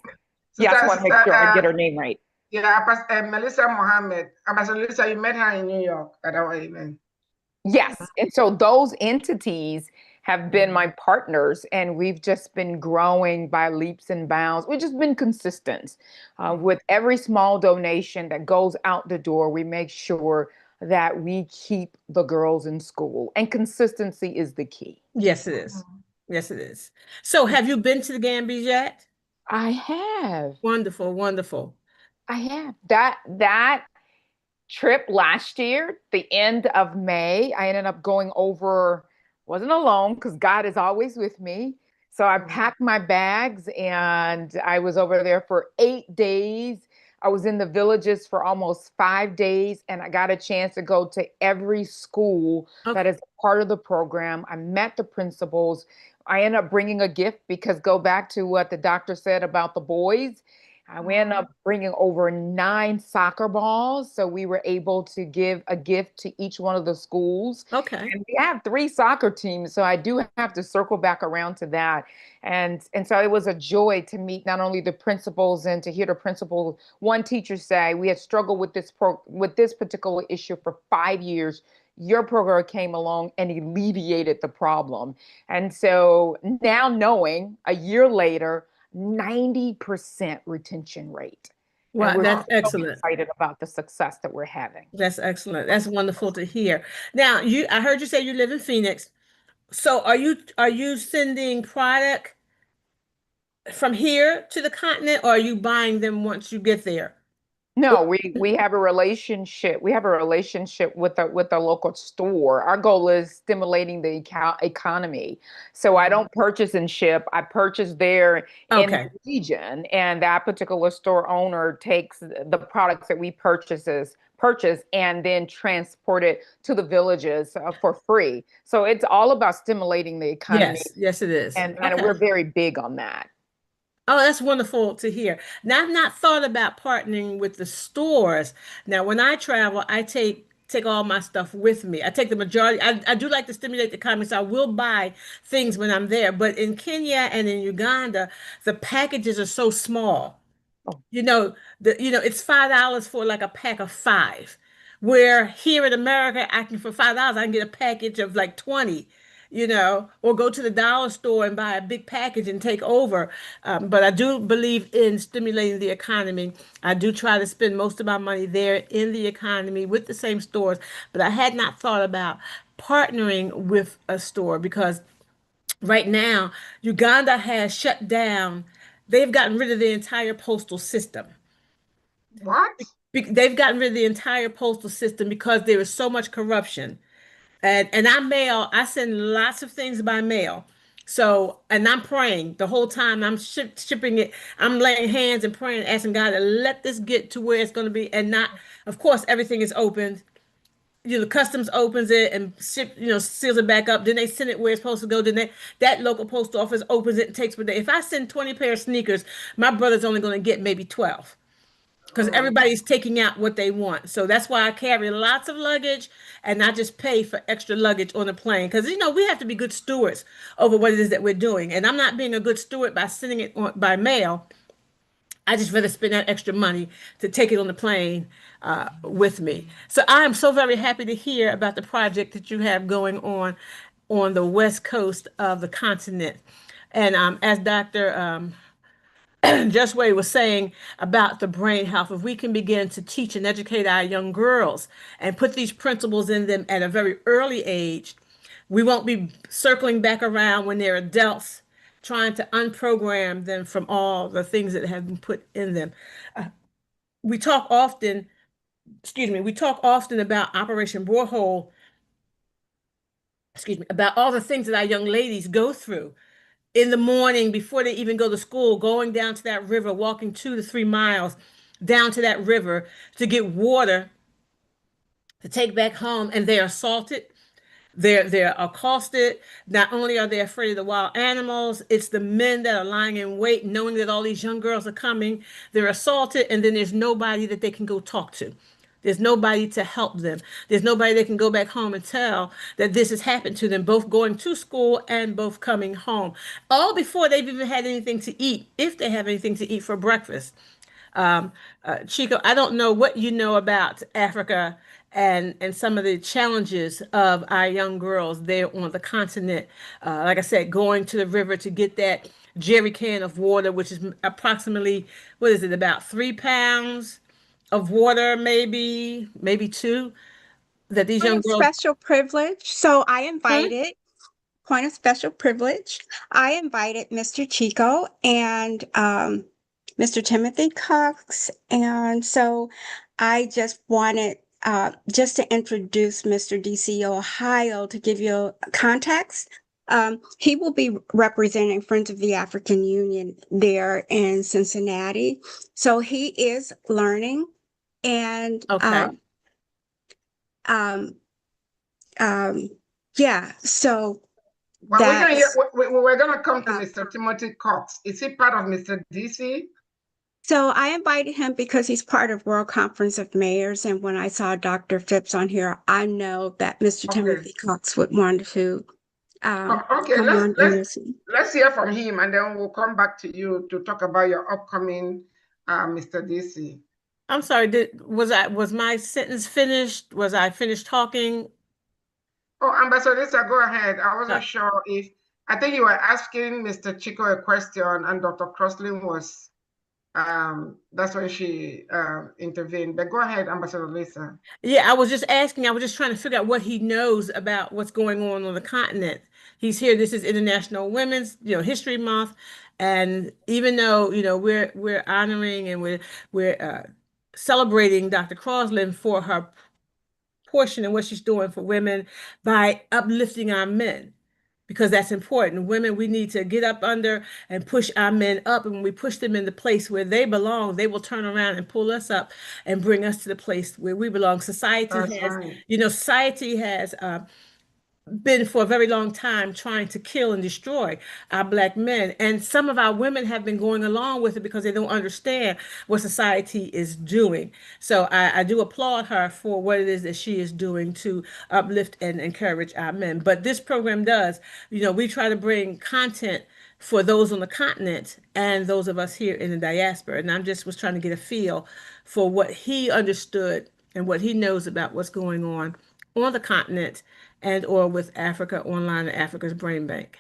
Yes, I want to make sure I get her name right. Yeah, Melissa Mohammed. Melissa, you met her in New York at our event. Yes. And so those entities have been my partners, and we've just been growing by leaps and bounds. We've just been consistent. With every small donation that goes out the door, we make sure that we keep the girls in school, and consistency is the key. Yes, it is. Yes, it is. So have you been to the Gambies yet? I have. Wonderful, wonderful. I have. That trip last year, the end of May, I ended up going over, wasn't alone because God is always with me. So I packed my bags and I was over there for 8 days. I was in the villages for almost 5 days, and I got a chance to go to every school that is part of the program. I met the principals. I ended up bringing a gift because go back to what the doctor said about the boys. We ended up bringing over 9 soccer balls. So we were able to give a gift to each one of the schools. Okay. And we have 3 soccer teams. So I do have to circle back around to that. And so it was a joy to meet not only the principals and to hear the principal, one teacher say, we had struggled with this particular issue for 5 years. Your program came along and alleviated the problem. And so now knowing a year later, 90% retention rate. Wow, and we're that's so excellent. excited about the success that we're having. That's excellent. That's wonderful to hear. Now, I heard you say you live in Phoenix. So are you sending product from here to the continent, or are you buying them once you get there? No, we have a relationship. We have a relationship with a local store. Our goal is stimulating the economy. So I don't purchase and ship. I purchase there in Okay. the region, and that particular store owner takes the products that we purchase and then transport it to the villages for free. So it's all about stimulating the economy, Yes, it is. and Okay. we're very big on that. Oh, that's wonderful to hear. Now, I've not thought about partnering with the stores. Now, when I travel, I take all my stuff with me. I take the majority. I do like to stimulate the economy, so I will buy things when I'm there. But in Kenya and in Uganda, the packages are so small. Oh. It's $5 for like a pack of 5. Where here in America, for $5, I can get a package of like 20. Or go to the dollar store and buy a big package and take over. But I do believe in stimulating the economy. I do try to spend most of my money there in the economy with the same stores. But I had not thought about partnering with a store because right now, Uganda has shut down. They've gotten rid of the entire postal system. What? They've gotten rid of the entire postal system because there is so much corruption. And I send lots of things by mail. So, and I'm praying the whole time I'm shipping it. I'm laying hands and praying, asking God to let this get to where it's going to be. And not, of course, everything is opened. Customs opens it and seals it back up. Then they send it where it's supposed to go. Then that local post office opens it and takes per day. If I send 20 pair of sneakers, my brother's only going to get maybe 12. Because everybody's taking out what they want. So that's why I carry lots of luggage and I just pay for extra luggage on the plane. Because, we have to be good stewards over what it is that we're doing. And I'm not being a good steward by sending it by mail. I just rather spend that extra money to take it on the plane with me. So I am so very happy to hear about the project that you have going on the west coast of the continent. And as Dr. Just what he was saying about the brain health, if we can begin to teach and educate our young girls and put these principles in them at a very early age, we won't be circling back around when they're adults trying to unprogram them from all the things that have been put in them. We talk often about Operation Borehole, about all the things that our young ladies go through in the morning before they even go to school, going down to that river, walking 2 to 3 miles down to that river to get water to take back home, and they're assaulted. They're accosted. Not only are they afraid of the wild animals, it's the men that are lying in wait, knowing that all these young girls are coming. They're assaulted, and then there's nobody that they can go talk to. There's nobody to help them. There's nobody that can go back home and tell that this has happened to them, both going to school and both coming home. All before they've even had anything to eat, if they have anything to eat for breakfast. Chico, I don't know what you know about Africa and some of the challenges of our young girls there on the continent. Like I said, going to the river to get that jerry can of water, which is approximately, about 3 pounds of water, maybe 2, that these young Point of girls. special privilege. So I Huh? invited, point of special privilege, I invited Mr. Chico and Mr. Timothy Cox. And so I just wanted just to introduce Mr. DC Ohio to give you context. He will be representing Friends of the African Union there in Cincinnati. So he is learning and Okay. yeah, so But we're gonna That's we're gonna come to uh, Mr. Timothy Cox. Is he part of Mr. DC? so I invited him because he's part of World Conference of Mayors, and when I saw Dr. Phipps on here, I know that Mr. Okay. Timothy Cox would want to Okay, come on and listen. let's hear from him, and then we'll come back to you to talk about your upcoming Mr. DC. I'm sorry, was my sentence finished? Was I finished talking? Oh, Ambassador Lisa, go ahead. I wasn't Uh, sure if I think you were asking Mr. Chico a question, and Dr. Crosslin was that's when she intervened. But go ahead, Ambassador Lisa. Yeah, I was just asking, I was just trying to figure out what he knows about what's going on the continent. He's here. This is International Women's, History Month, and even though, we're honoring and we're celebrating Dr. Crosslin for her portion and what she's doing for women by uplifting our men, because that's important. Women, we need to get up under and push our men up. And when we push them in the place where they belong, they will turn around and pull us up and bring us to the place where we belong. Society That's has, right. society has been for a very long time trying to kill and destroy our Black men. And some of our women have been going along with it because they don't understand what society is doing. So I do applaud her for what it is that she is doing to uplift and encourage our men. But this program does, we try to bring content for those on the continent and those of us here in the diaspora. And I just was trying to get a feel for what he understood and what he knows about what's going on the continent and or with AfricaOnline and Africa's Brain Bank.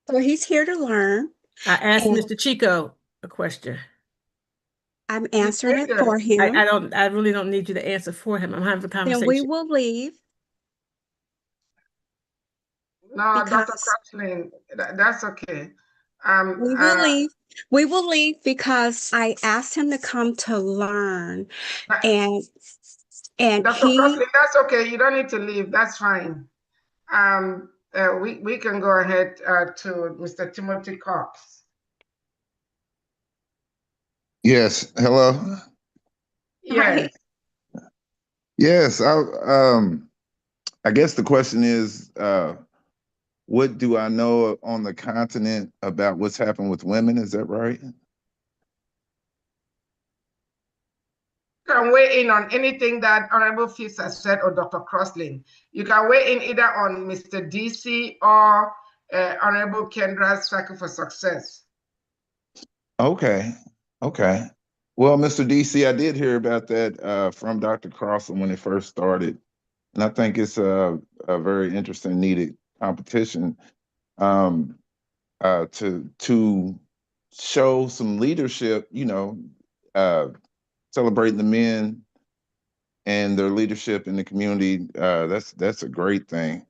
So he's here to learn. I asked And Mr. Chico a question. I'm answering it for him. I really don't need you to answer for him. I'm having a conversation. Then we will leave. No, Dr. Because Crosslin, that's okay. we will leave because I asked him to come to learn, and Dr. Crosslin, that's okay. You don't need to leave. That's fine. We can go ahead to Mr. Timothy Cox. Yes. Hello. Yes. Yes. I guess the question is, what do I know on the continent about what's happened with women? Is that right? You can weigh in on anything that Honorable Fipps has said or Dr. Crosslin. You can weigh in either on Mr. DC or Honorable Kendra's Cycle for Success. Okay. Okay. Well, Mr. DC, I did hear about that from Dr. Crosslin when it first started. And I think it's a very interesting, needed competition to show some leadership, celebrating the men and their leadership in the community. That's a great thing.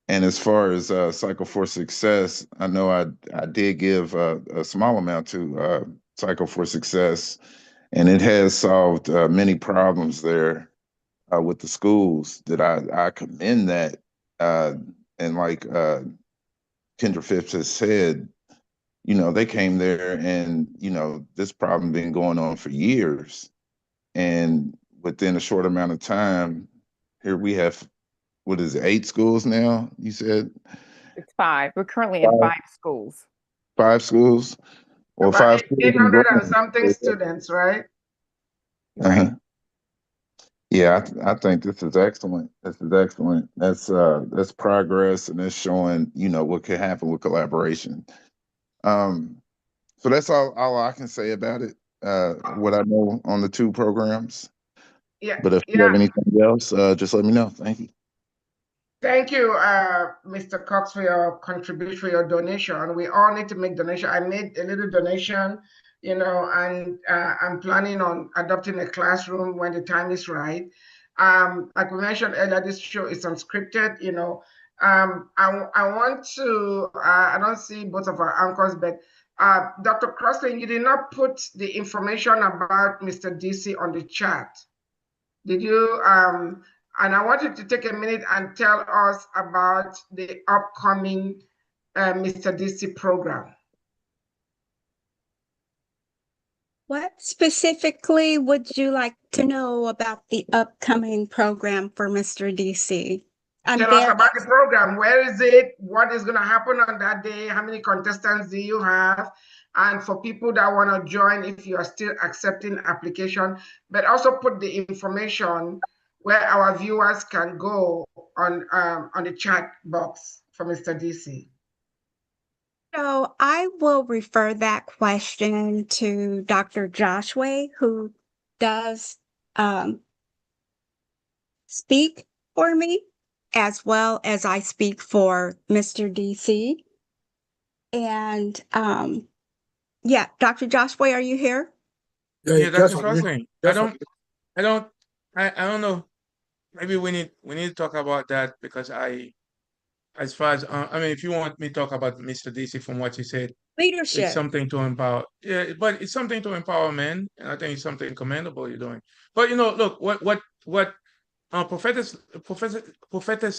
And as far as Cycle for Success, I know I did give a small amount to Cycle for Success, and it has solved many problems there with the schools. That I commend that. And like Kendra Fipps has said, they came there and, this problem been going on for years. And within a short amount of time, here we have, what is it, 8 schools now, you said? It's 5. We're currently in 5 schools. 5 schools? Or about 5 schools 800 and something students, right? Right. Yeah, I think this is excellent. This is excellent. That's progress, and it's showing, what could happen with collaboration. So that's all I can say about it. What I know on the 2 programs. Yeah. But if you have anything else, just let me know. Thank you. Thank you, Mr. Cox, for your contribution, for your donation. We all need to make donation. I made a little donation, and I'm planning on adopting a classroom when the time is right. Like we mentioned earlier, this show is unscripted. I want to. I don't see both of our anchors, but Dr. Crosslin, you did not put the information about Mr. DC on the chat. Did you? And I wanted to take a minute and tell us about the upcoming Mr. DC program. What specifically would you like to know about the upcoming program for Mr. DC? Tell us about the program. Where is it? What is going to happen on that day? How many contestants do you have? And for people that want to join, if you are still accepting application, but also put the information where our viewers can go on the chat box for Mr. DC. So I will refer that question to Dr. Joshua, who does speak for me, as well as I speak for Mr. DC. And yeah, Dr. Joshua, are you here? Yeah, just Dr. on mute. Crosslin. Just on mute. I don't know. Maybe we need to talk about that because as far as I mean, if you want me to talk about Mr. DC from what you said, it's Leadership. something to empower. Yeah, but it's something to empower men, and I think it's something commendable you're doing. But you know, look, what Prophetess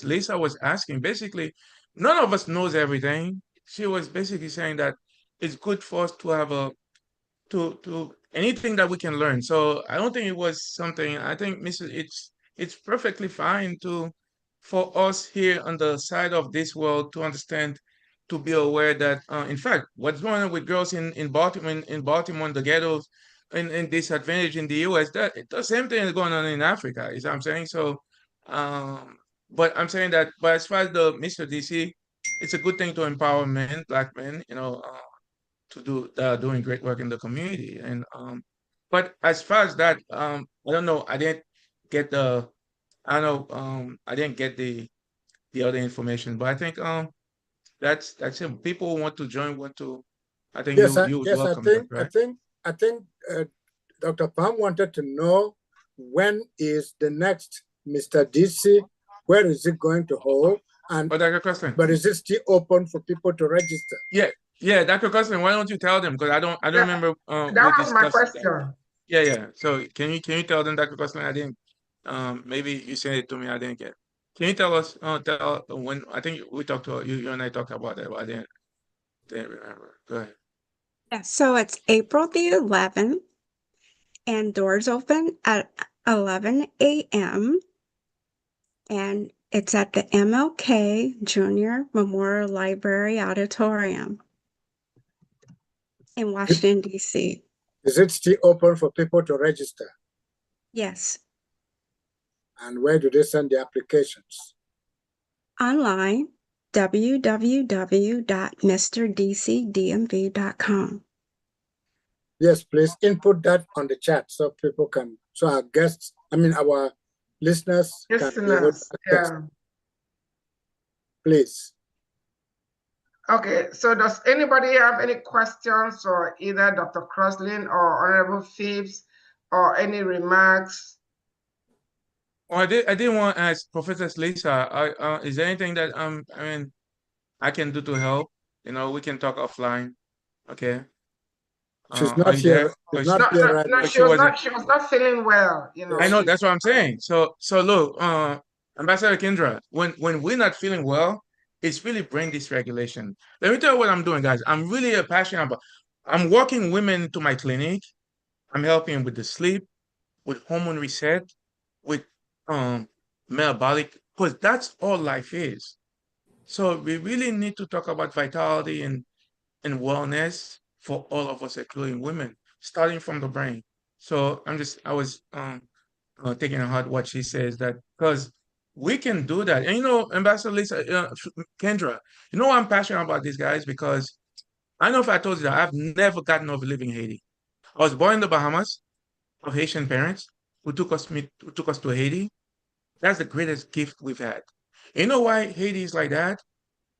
Lisa was asking, basically, none of us knows everything. She was basically saying that it's good for us to have to anything that we can learn. So I don't think it was something. I think it's perfectly fine for us here on the side of this world to understand, to be aware that in fact what's going on with girls in Baltimore in the ghettos and disadvantaged in the US, that the same thing is going on in Africa, is what I'm saying. So but I'm saying that, but as far as the Mr. DC, it's a good thing to empower men, black men, to doing great work in the community. And but as far as that, I don't know. I didn't get the I don't know. I didn't get the other information, but I think that's it. People who want to join, want to. I think Yes, you would yes, welcome that, right? I think Dr. Pam wanted to know when is the next Mr. DC, where is it going to hold? And Dr. Crosslin, but is it still open for people to register? Yeah, Dr. Crosslin, why don't you tell them? Because I don't remember that was my question. that. Yeah. So can you tell them, Dr. Crosslin? I didn't maybe you sent it to me, I didn't get. Can you tell us tell when I think we talked to you and I talked about that, but I didn't remember. Go ahead. Yeah, so it's April the 11th, and doors open at 11 a.m. and it's at the MLK Junior Memorial Library Auditorium in Washington, D.C. Is it still open for people to register? Yes. And where do they send the applications? Online, www.mrdcdmv.com. Yes, please input that on the chat so people can, so our guests, our listeners can be able to access. Yeah. Please. Okay, so does anybody have any questions for either Dr. Crosslin or Honorable Fipps, or any remarks? Well, I didn't want to ask Professor Lisa. Is there anything that I can do to help? We can talk offline. Okay. She's not here. She's not here right now. She was not feeling well. I know, that's what I'm saying. So look, Ambassador Kendra, when we're not feeling well, it's really brain dysregulation. Let me tell you what I'm doing, guys. I'm really passionate about. I'm walking women to my clinic. I'm helping with the sleep, with hormone reset, with metabolic, because that's all life is. So we really need to talk about vitality and wellness for all of us, including women, starting from the brain. So I was taking to heart what she says, that because we can do that. And Ambassador Lisa, Kendra, I'm passionate about these guys because I know if I told you that I've never gotten over living in Haiti. I was born in the Bahamas of Haitian parents who took us to Haiti. That's the greatest gift we've had. You know why Haiti is like that?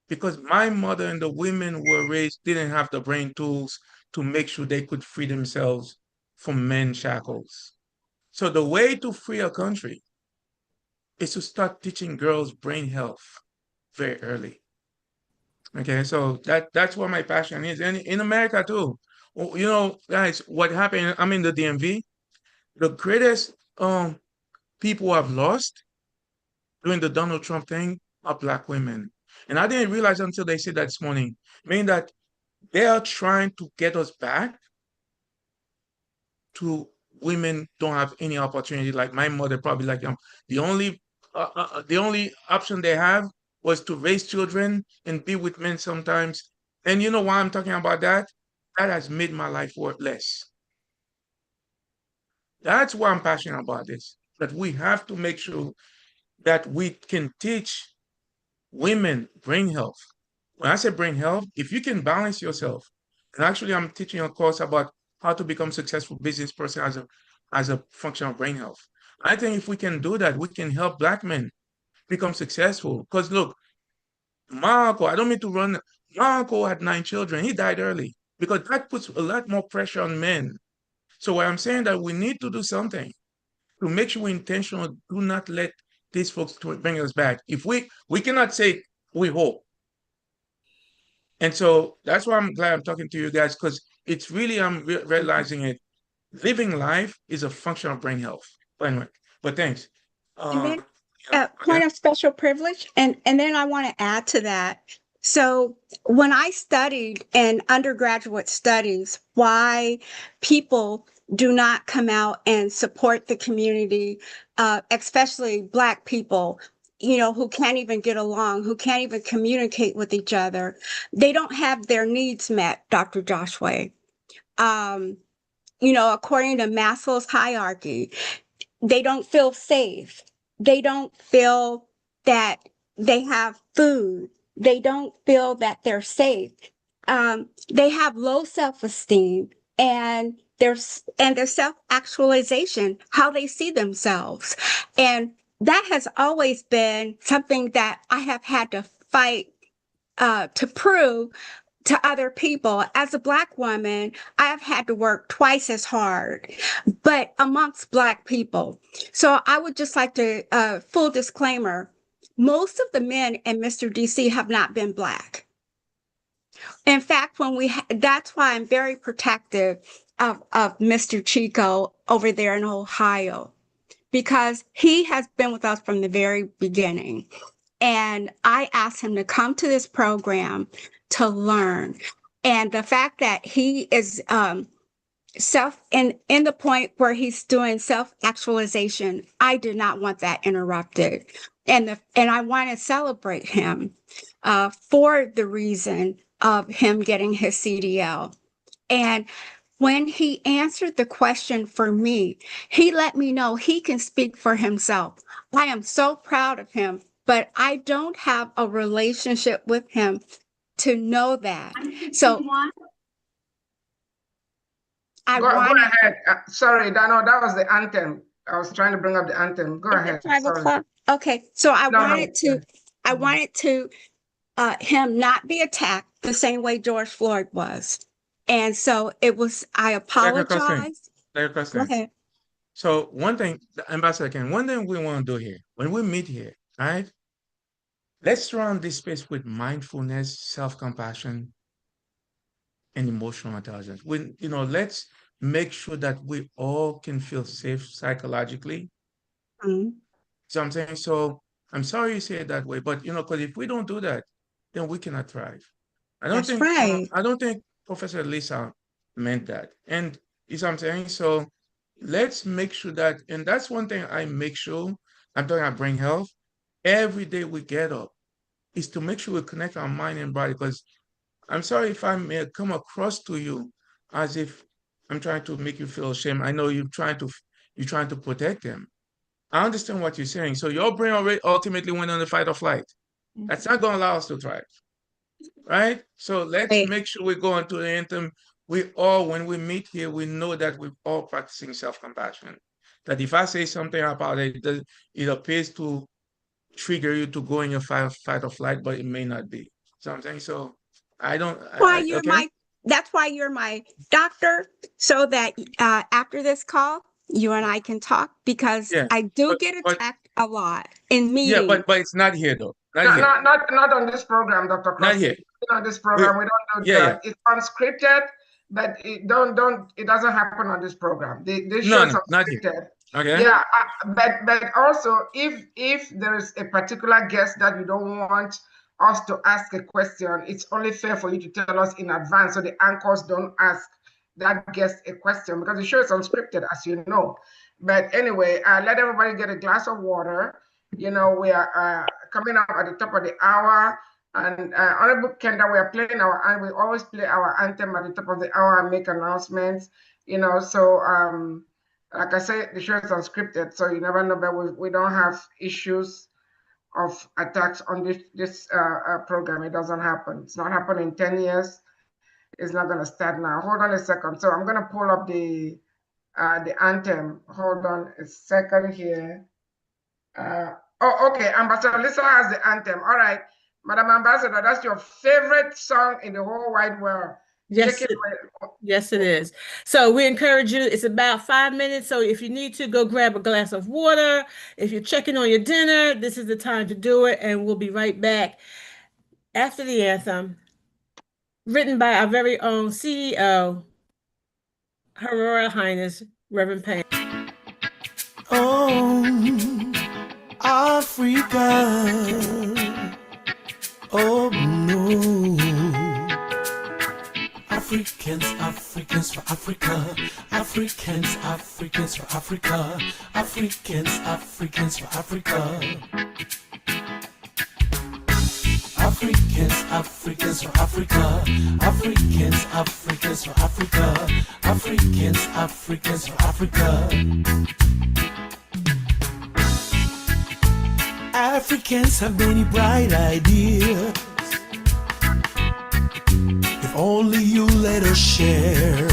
Because my mother and the women who were raised didn't have the brain tools to make sure they could free themselves from men's shackles. So the way to free a country is to start teaching girls brain health very early. Okay, so that's what my passion is. And in America too. Guys, what happened, I'm in the DMV. The greatest people have lost during the Donald Trump thing are Black women. And I didn't realize until they said that this morning, meaning that they are trying to get us back to women don't have any opportunity. Like my mother, probably like the only the only option they have was to raise children and be with men sometimes. And you know why I'm talking about that? That has made my life worthless. That's why I'm passionate about this, that we have to make sure that we can teach women brain health. When I say brain health, if you can balance yourself, and actually I'm teaching a course about how to become a successful business person as a function of brain health. I think if we can do that, we can help Black men become successful. Because look, my uncle, I don't mean to run, my uncle had 9 children. He died early because that puts a lot more pressure on men. So what I'm saying that we need to do something to make sure we're intentional, do not let these folks bring us back. If we cannot say we hope. And so that's why I'm glad I'm talking to you guys, because it's really, I'm realizing it. Living life is a function of brain health. But anyway, but thanks. And then Yeah, point of special privilege, and then I want to add to that. So when I studied in undergraduate studies why people do not come out and support the community, especially Black people, you know, who can't even get along, who can't even communicate with each other, they don't have their needs met, Dr. Joshua. You know, according to Maslow's hierarchy, they don't feel safe. They don't feel that they have food. They don't feel that they're safe. They have low self-esteem and their self-actualization, how they see themselves. And that has always been something that I have had to fight to prove to other people. As a Black woman, I have had to work twice as hard, but amongst Black people. So I would just like to, full disclaimer, most of the men in Mr. DC have not been Black. In fact, that's why I'm very protective of Mr. Chico over there in Ohio, because he has been with us from the very beginning. And I asked him to come to this program to learn. And the fact that he is in the point where he's doing self-actualization, I did not want that interrupted. And I want to celebrate him for the reason of him getting his CDL. And when he answered the question for me, he let me know he can speak for himself. I am so proud of him, but I don't have a relationship with him to know that. So Go ahead. Sorry, Dano, that was the anthem. I was trying to bring up the anthem. Go ahead. 5 Sorry. o'clock. Okay, so I No, wanted to him not be attacked the same way George Floyd was. And so I apologize. Go ahead. So one thing, Ambassador Ken, one thing we want to do here, when we meet here, right? Let's surround this space with mindfulness, self-compassion, and emotional intelligence. Let's make sure that we all can feel safe psychologically. Mhm. So I'm saying, so I'm sorry you say it that way, but because if we don't do that, then we cannot thrive. I don't That's right. think Professor Lisa meant that. And you see what I'm saying? So let's make sure that, and that's one thing I make sure, I'm talking about brain health, every day we get up is to make sure we connect our mind and body, because I'm sorry if I may come across to you as if I'm trying to make you feel ashamed. I know you're trying to protect them. I understand what you're saying. So your brain already ultimately went on the fight or flight. That's not going to allow us to thrive, right? So let's Right. make sure we go into the anthem. When we meet here, we know that we're all practicing self-compassion. That if I say something about it, it appears to trigger you to go in your fight or flight, but it may not be. So I'm saying, so I don't, okay? That's why you're my doctor, so that after this call, you and I can talk, because Yeah, I do but get attacked a lot in meetings. yeah, but it's not here though. Not here. Not on this program, Dr. Not Crosslin. here. On this program, we don't do that. It's unscripted, but it doesn't happen on this program. This show is not here. unscripted. Okay. Yeah, but also if there is a particular guest that you don't want us to ask a question, it's only fair for you to tell us in advance so the anchors don't ask that guest a question, because the show is unscripted, as you know. But anyway, let everybody get a glass of water. We are coming up at the top of the hour. And Honorable Kendra, we are playing we always play our anthem at the top of the hour and make announcements. So like I said, the show is unscripted, so you never know, but we don't have issues of attacks on this program. It doesn't happen. It's not happened in 10 years. It's not going to start now. Hold on a second. So I'm going to pull up the anthem. Hold on a second here. Okay. Ambassador Lisa has the anthem. All right. Madam Ambassador, that's your favorite song in the whole wide world. Yes, yes, it is. So we encourage you. It's about 5 minutes. So if you need to, go grab a glass of water. If you're checking on your dinner, this is the time to do it. And we'll be right back after the anthem, written by our very own CEO, Her Royal Highness, Reverend Pam. Oh, Africa. Oh, no. Africans, Africans for Africa. Africans, Africans for Africa. Africans, Africans for Africa. Africans, Africans for Africa. Africans, Africans for Africa. Africans, Africans for Africa. Africans have many bright ideas. If only you let us share.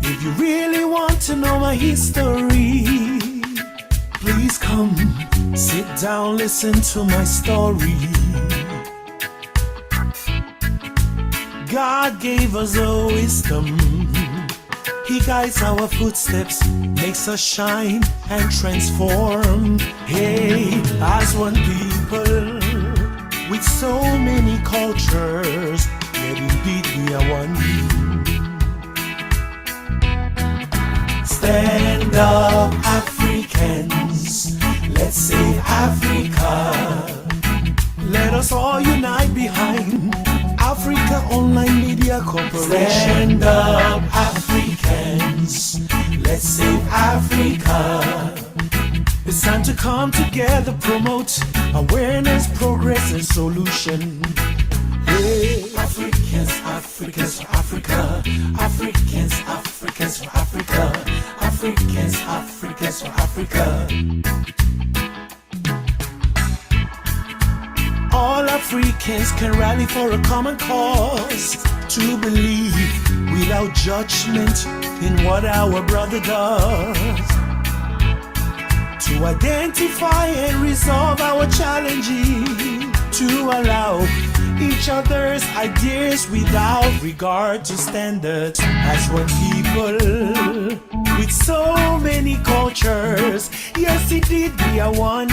If you really want to know my history, please come, sit down, listen to my story. God gave us a wisdom. He guides our footsteps, makes us shine and transform. Hey, as one people, with so many cultures, yet indeed we are one. Stand up, Africans, let's save Africa. Let us all unite behind AfricaOnline Media Corporation. Stand up, Africans, let's save Africa. It's time to come together, promote awareness, progress, and solution. Hey. Africans, Africans for Africa. Africans, Africans for Africa. Africans, Africans for Africa. All Africans can rally for a common cause, to believe without judgment in what our brother does. To identify and resolve our challenges, to allow each other's ideas without regard to standards. As one people with so many cultures, yes indeed we are one.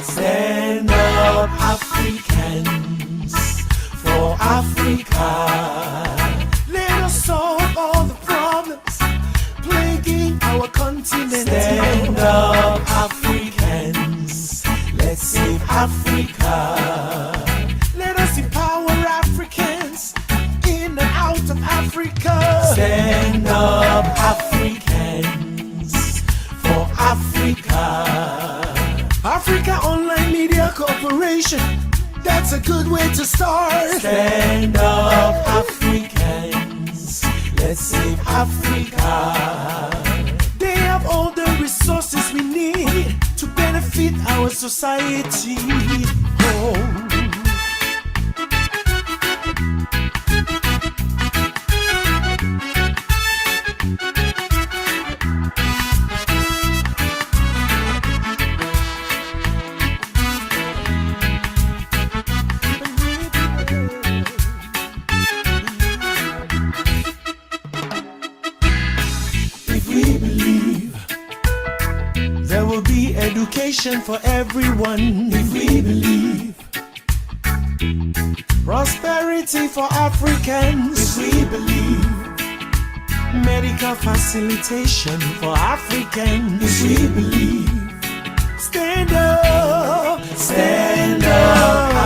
Stand up, Africans, for Africa. Let us solve all the problems plaguing our continent. Stand up, Africans, let's save Africa. Let us empower Africans in and out of Africa. Stand up, Africans, for Africa. AfricaOnline Media Corporation, that's a good way to start. Stand up, Africans, let's save Africa. They have all the resources we need to benefit our society. Oh. Education for everyone, if we believe. Prosperity for Africans, if we believe. Medical facilitation for Africans, if we believe. Stand up,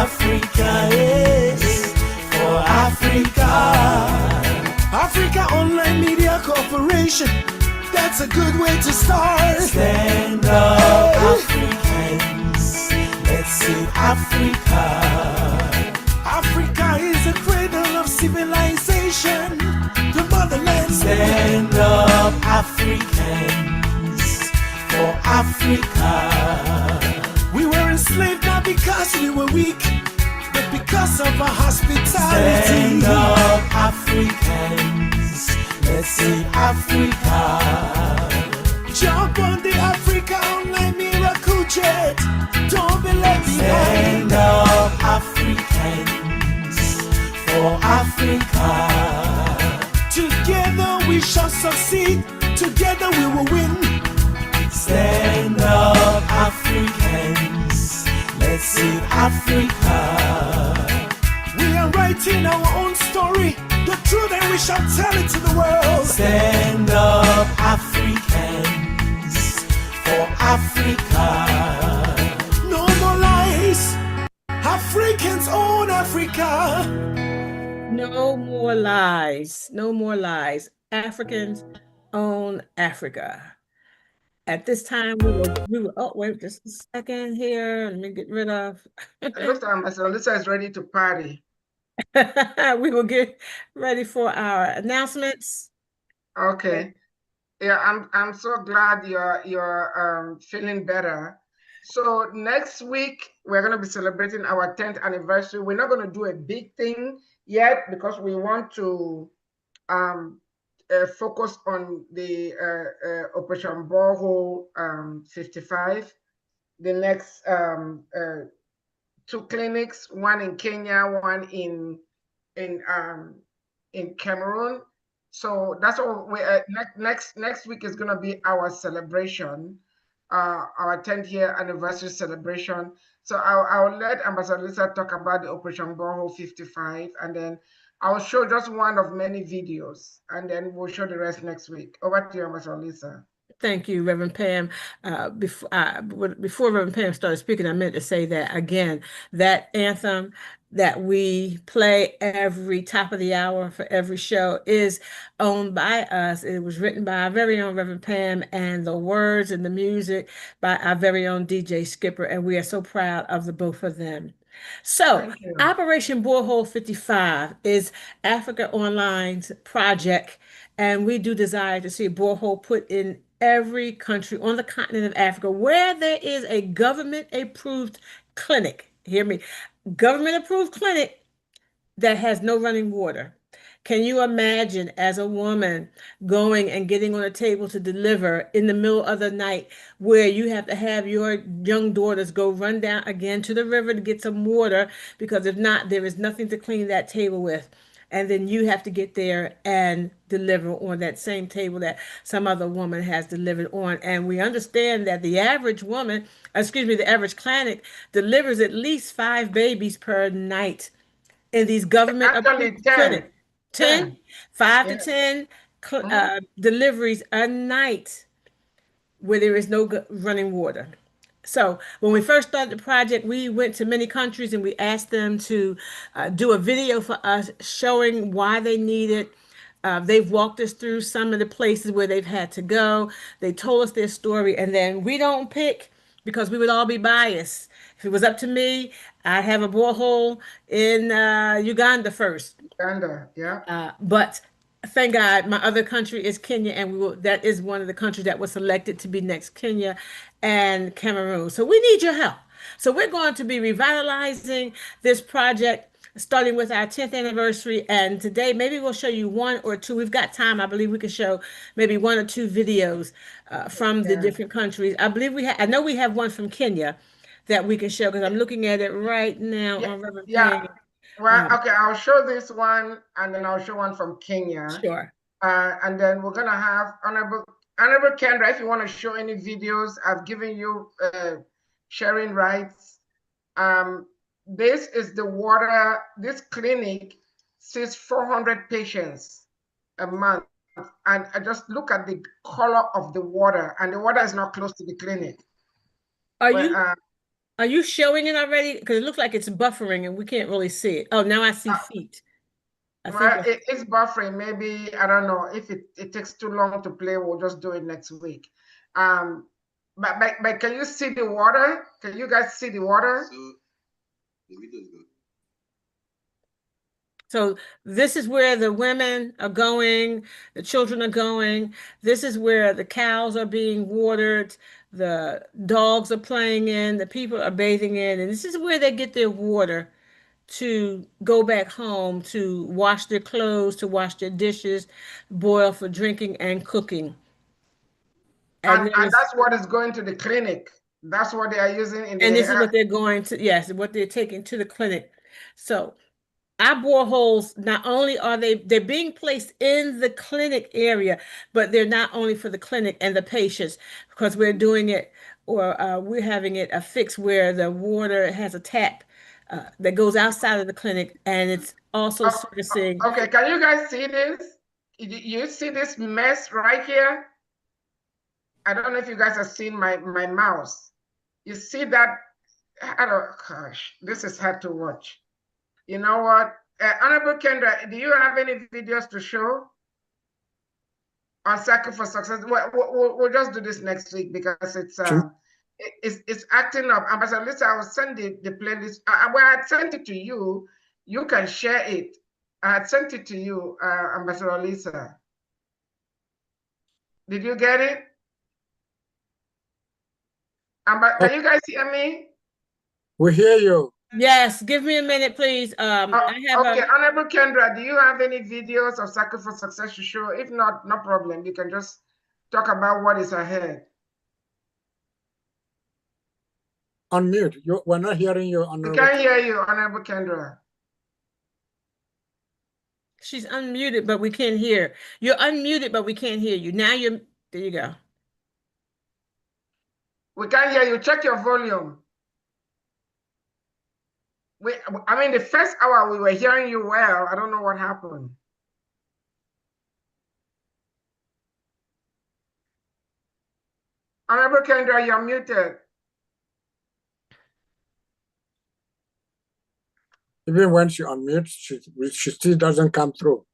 Africa, yes, for Africa. AfricaOnline Media Corporation. civilization. That's a good way to start. Stand up, Africans. Let's save Africa. Africa is the cradle of civilization, the motherland. Stand up, Africans, for Africa. We were enslaved not because we were weak, but because of our hospitality. Stand up, Africans. Let's save Africa. Jump on the AfricaOnline miracle jet. Don't be left behind. Stand up, Africans, for Africa. Together we shall succeed. Together we will win. Stand up, Africans. Let's save Africa. We are writing our own story. The truth, and we shall tell it to the world. Stand up, Africans, for Africa. No more lies. Africans own Africa. No more lies. No more lies. Africans own Africa. At this time, we will. Oh, wait just a second here. Let me get rid of. It looks like Ambassador Lisa is ready to party. We will get ready for our announcements. Okay. Yeah, I'm so glad you're feeling better. So next week we're going to be celebrating our 10th anniversary. We're not going to do a big thing yet because we want to focus on the Operation Borehole 55. The next 2 clinics, one in Kenya, one in Cameroon. So that's what we next week is going to be our celebration, our 10th year anniversary celebration. So I'll let Ambassador Lisa talk about the Operation Borehole 55, and then I'll show just one of many videos, and then we'll show the rest next week. Over to you, Ambassador Lisa. Thank you, Reverend Pam. Before Reverend Pam started speaking, I meant to say that again, that anthem that we play every top of the hour for every show is owned by us. It was written by our very own Reverend Pam, and the words and the music by our very own DJ Skipper, and we are so proud of the both of them. So Operation Borehole 55 is AfricaOnline's project, and we do desire to see a borehole put in every country on the continent of Africa where there is a government-approved clinic. Hear me, government-approved clinic that has no running water. Can you imagine, as a woman, going and getting on a table to deliver in the middle of the night, where you have to have your young daughters go run down again to the river to get some water, because if not, there is nothing to clean that table with. And then you have to get there and deliver on that same table that some other woman has delivered on. And we understand that the average woman, the average clinic delivers at least 5 babies per night in these government-approved clinics. 10, 5 to 10 deliveries a night where there is no running water. So when we first started the project, we went to many countries and we asked them to do a video for us showing why they need it. They've walked us through some of the places where they've had to go. They told us their story, and then we don't pick because we would all be biased. If it was up to me, I'd have a borehole in Uganda first. Uganda, yeah. But thank God, my other country is Kenya, and that is one of the countries that was selected to be next, Kenya and Cameroon. So we need your help. So we're going to be revitalizing this project, starting with our 10th anniversary. And today, maybe we'll show you 1 or 2. We've got time. I believe we can show maybe 1 or 2 videos from the different countries. I believe I know we have one from Kenya that we can show, because I'm looking at it right now on Reverend Pam. Well, okay, I'll show this one, and then I'll show one from Kenya. Sure. And then we're gonna have Honorable Kendra, if you want to show any videos, I've given you sharing rights. This is the water. This clinic sees 400 patients a month, and I just look at the color of the water, and the water is not close to the clinic. Are you showing it already? Because it looks like it's buffering and we can't really see it. Oh, now I see feet. Well, it's buffering. Maybe, I don't know, if it takes too long to play, we'll just do it next week. But can you see the water? Can you guys see the water? So the video is good. So this is where the women are going, the children are going. This is where the cows are being watered, the dogs are playing in, the people are bathing in, and this is where they get their water to go back home, to wash their clothes, to wash their dishes, boil for drinking and cooking. And that's what is going to the clinic. That's what they are using in the And this is what they're going to, yes, what they're taking to the clinic. So our boreholes, not only are they're being placed in the clinic area, but they're not only for the clinic and the patients, because we're doing it, or we're having it affixed where the water has a tap that goes outside of the clinic, and it's also servicing. Okay, can you guys see this? You see this mess right here? I don't know if you guys have seen my mouse. You see that? I don't, gosh, this is hard to watch. You know what? Honorable Kendra, do you have any videos to show on Cycle for Success? We'll just do this next week because it's acting up. Ambassador Lisa, I will send the playlist. Well, I had sent it to you. You can share it. I had sent it to you, Ambassador Lisa. Did you get it? Can you guys hear me? We hear you. Yes, give me a minute, please. Honorable Kendra, do you have any videos of Cycle for Success to show? If not, no problem. You can just talk about what is ahead. Unmute. We're not hearing you. We can't hear you, Honorable Kendra. She's unmuted, but we can't hear. You're unmuted, but we can't hear you. Now there you go. We can't hear you. Check your volume. I mean, the first hour we were hearing you well. I don't know what happened. Honorable Kendra, you're muted. Even when she unmutes, she still doesn't come through.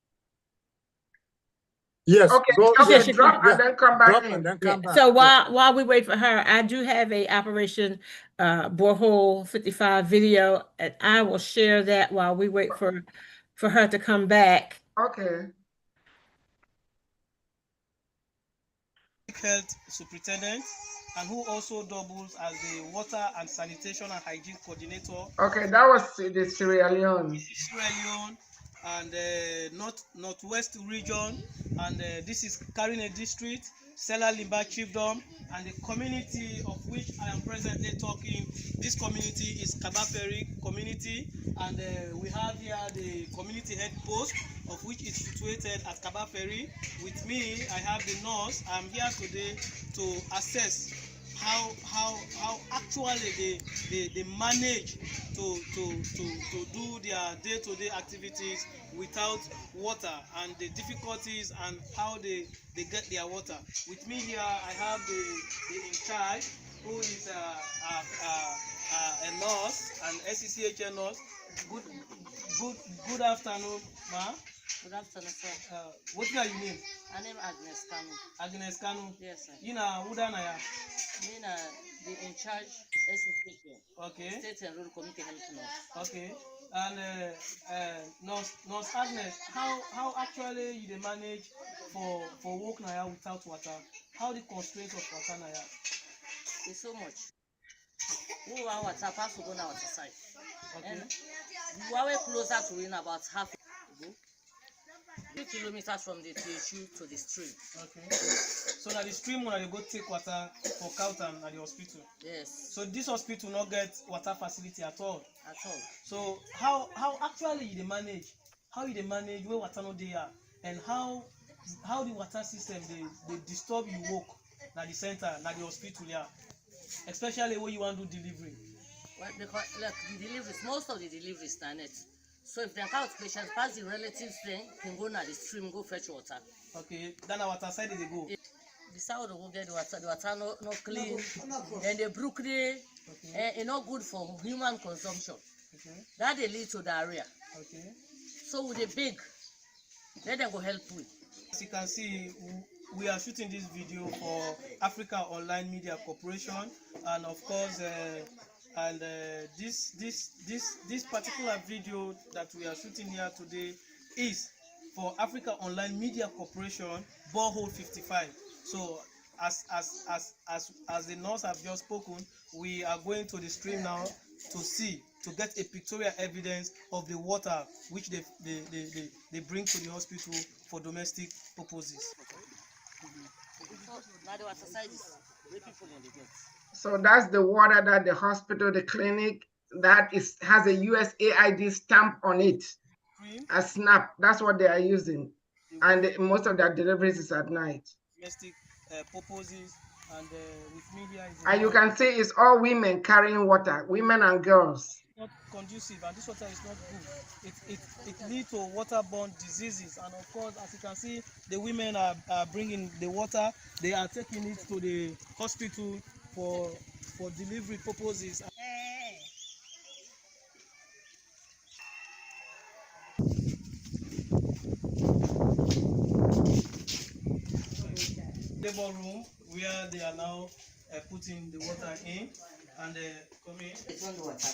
Yes. Okay, drop and then come back in. And then come back. So while we wait for her, I do have a Operation Borehole 55 video, and I will share that while we wait for her to come back. Okay. Health Superintendent, and who also doubles as the Water and Sanitation and Hygiene Coordinator. Okay, that was the Sierra Leone. Sierra Leone and Northwest region, and this is Karine District, Sela Limba Chiefdom, and the community of which I am presently talking. This community is Kabaferi community, and we have here the community head post, of which is situated at Kabaferi. With me, I have the nurse. I'm here today to assess how actually they manage to do their day-to-day activities without water, and the difficulties and how they get their water. With me here, I have the in charge, who is a nurse, an SCCHA nurse. Good afternoon, ma. Good afternoon, sir. What's your name? My name is Agnes Kanu. Agnes Kanu. Yes, sir. You know, who done ya? Me na the in charge SCCHA. Okay. State and Rural Community Health Nurse. Okay. And Nurse Agnes, how actually you dey manage for work na without water? How the constraints of water na? It's so much. We want water, pass to go na water side. Okay. And we are closer to in about half. 2 kilometers from the THU to the stream. Okay. So now the stream when you go take water for Cowtown at the hospital. Yes. So this hospital not get water facility at all. At all. So how actually you manage? How you manage where water no there, and how the water system they disturb you work at the center, at the hospital here, especially when you want to do delivery. Well, because like the deliveries, most of the deliveries are net. So if they count patients pass the relatives thing, can go na the stream, go fetch water. Okay, then our water side they go. The side they go get the water no clean, and the brook they not good for human consumption. Okay. That they lead to diarrhea. Okay. So with the big Let them go help we. As you can see, we are shooting this video for AfricaOnline Media Corporation, and of course, this particular video that we are shooting here today is for AfricaOnline Media Corporation, Borehole 55. So, as the nurse have just spoken, we are going to the stream now to get a pictorial evidence of the water which they bring to the hospital for domestic purposes. So that's the water that the hospital, the clinic, that has a USAID stamp on it, a SNAP. That's what they are using, and most of their deliveries is at night. Domestic purposes, and with media. And you can see it's all women carrying water, women and girls. Not conducive, and this water is not good. It leads to waterborne diseases, and of course, as you can see, the women are bringing the water. They are taking it to the hospital for delivery purposes. Labor room where they are now putting the water in and coming. It's on the water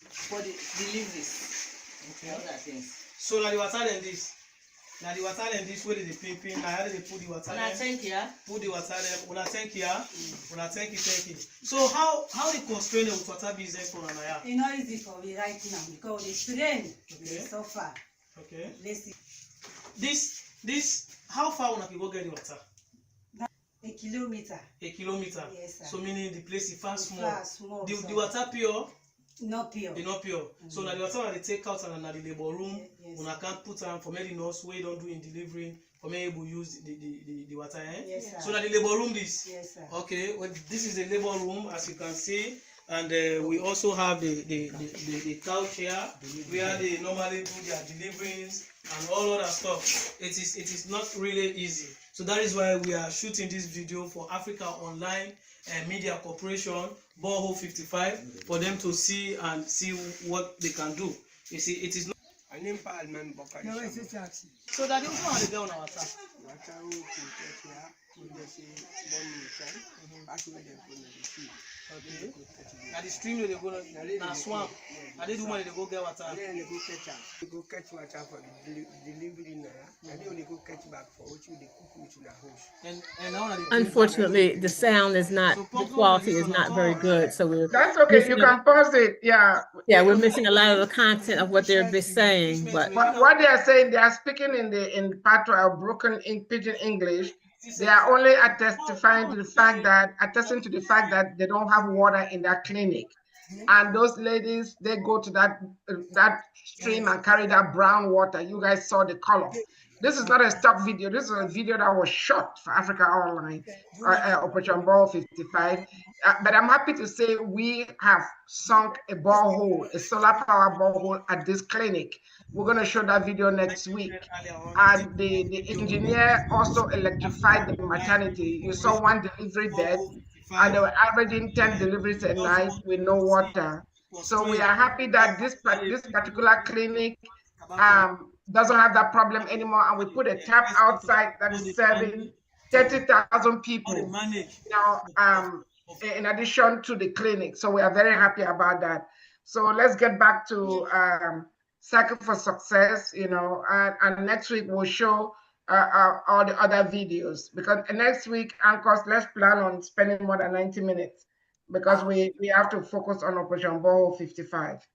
for the deliveries. Okay. Other things. So now the water in this. Now the water in this, where they pimping. Now how they put the water? When I tank here. Put the water there. When I tank here. When I tank it. So how the constraint with water business for Anaya? It's not easy for me right now because the strain is so far. Okay. Let's see. This how far una can go get the water? A kilometer. A kilometer. Yes, sir. So meaning the place is far small. Far small. The water pure? Not pure. It's not pure. So now the water that they take out and na the labor room, yes. Una can't put on for many nurse where don't do in delivery, for many able use the water. Yes, sir. So now the labor room this. Yes, sir. Okay, well this is the labor room as you can see, and we also have the couch here where they normally do their deliveries and all other stuff. It is not really easy. So that is why we are shooting this video for AfricaOnline Media Corporation, Borehole 55, for them to see what they can do. You see, it is not. No, it's a taxi. So that is not the girl on our side. Okay. Now the stream they go na swamp. Now they do money they go get water. They go catch water for the delivery now. And they only go catch back for what you they cook with in the house. And now Unfortunately, the sound is not, the quality is not very good. So we're That's okay. You can pause it. Yeah. Yeah, we're missing a lot of the content of what they're saying. But what they are saying, they are speaking in patois or broken in pidgin English. They are only attesting to the fact that they don't have water in that clinic. And those ladies, they go to that stream and carry that brown water. You guys saw the color. This is not a stock video. This is a video that was shot for AfricaOnline, Operation Borehole 55. But I'm happy to say we have sunk a borehole, a solar power borehole at this clinic. We're going to show that video next week. And the engineer also electrified the maternity. You saw one delivery bed, and they were averaging 10 deliveries a night with no water. So we are happy that this particular clinic doesn't have that problem anymore, and we put a tap outside that is serving 30,000 people now, in addition to the clinic. So we are very happy about that. So let's get back to Cycle for Success, and next week we'll show all the other videos, because next week, Anchors, let's plan on spending more than 90 minutes because we have to focus on Operation Borehole 55.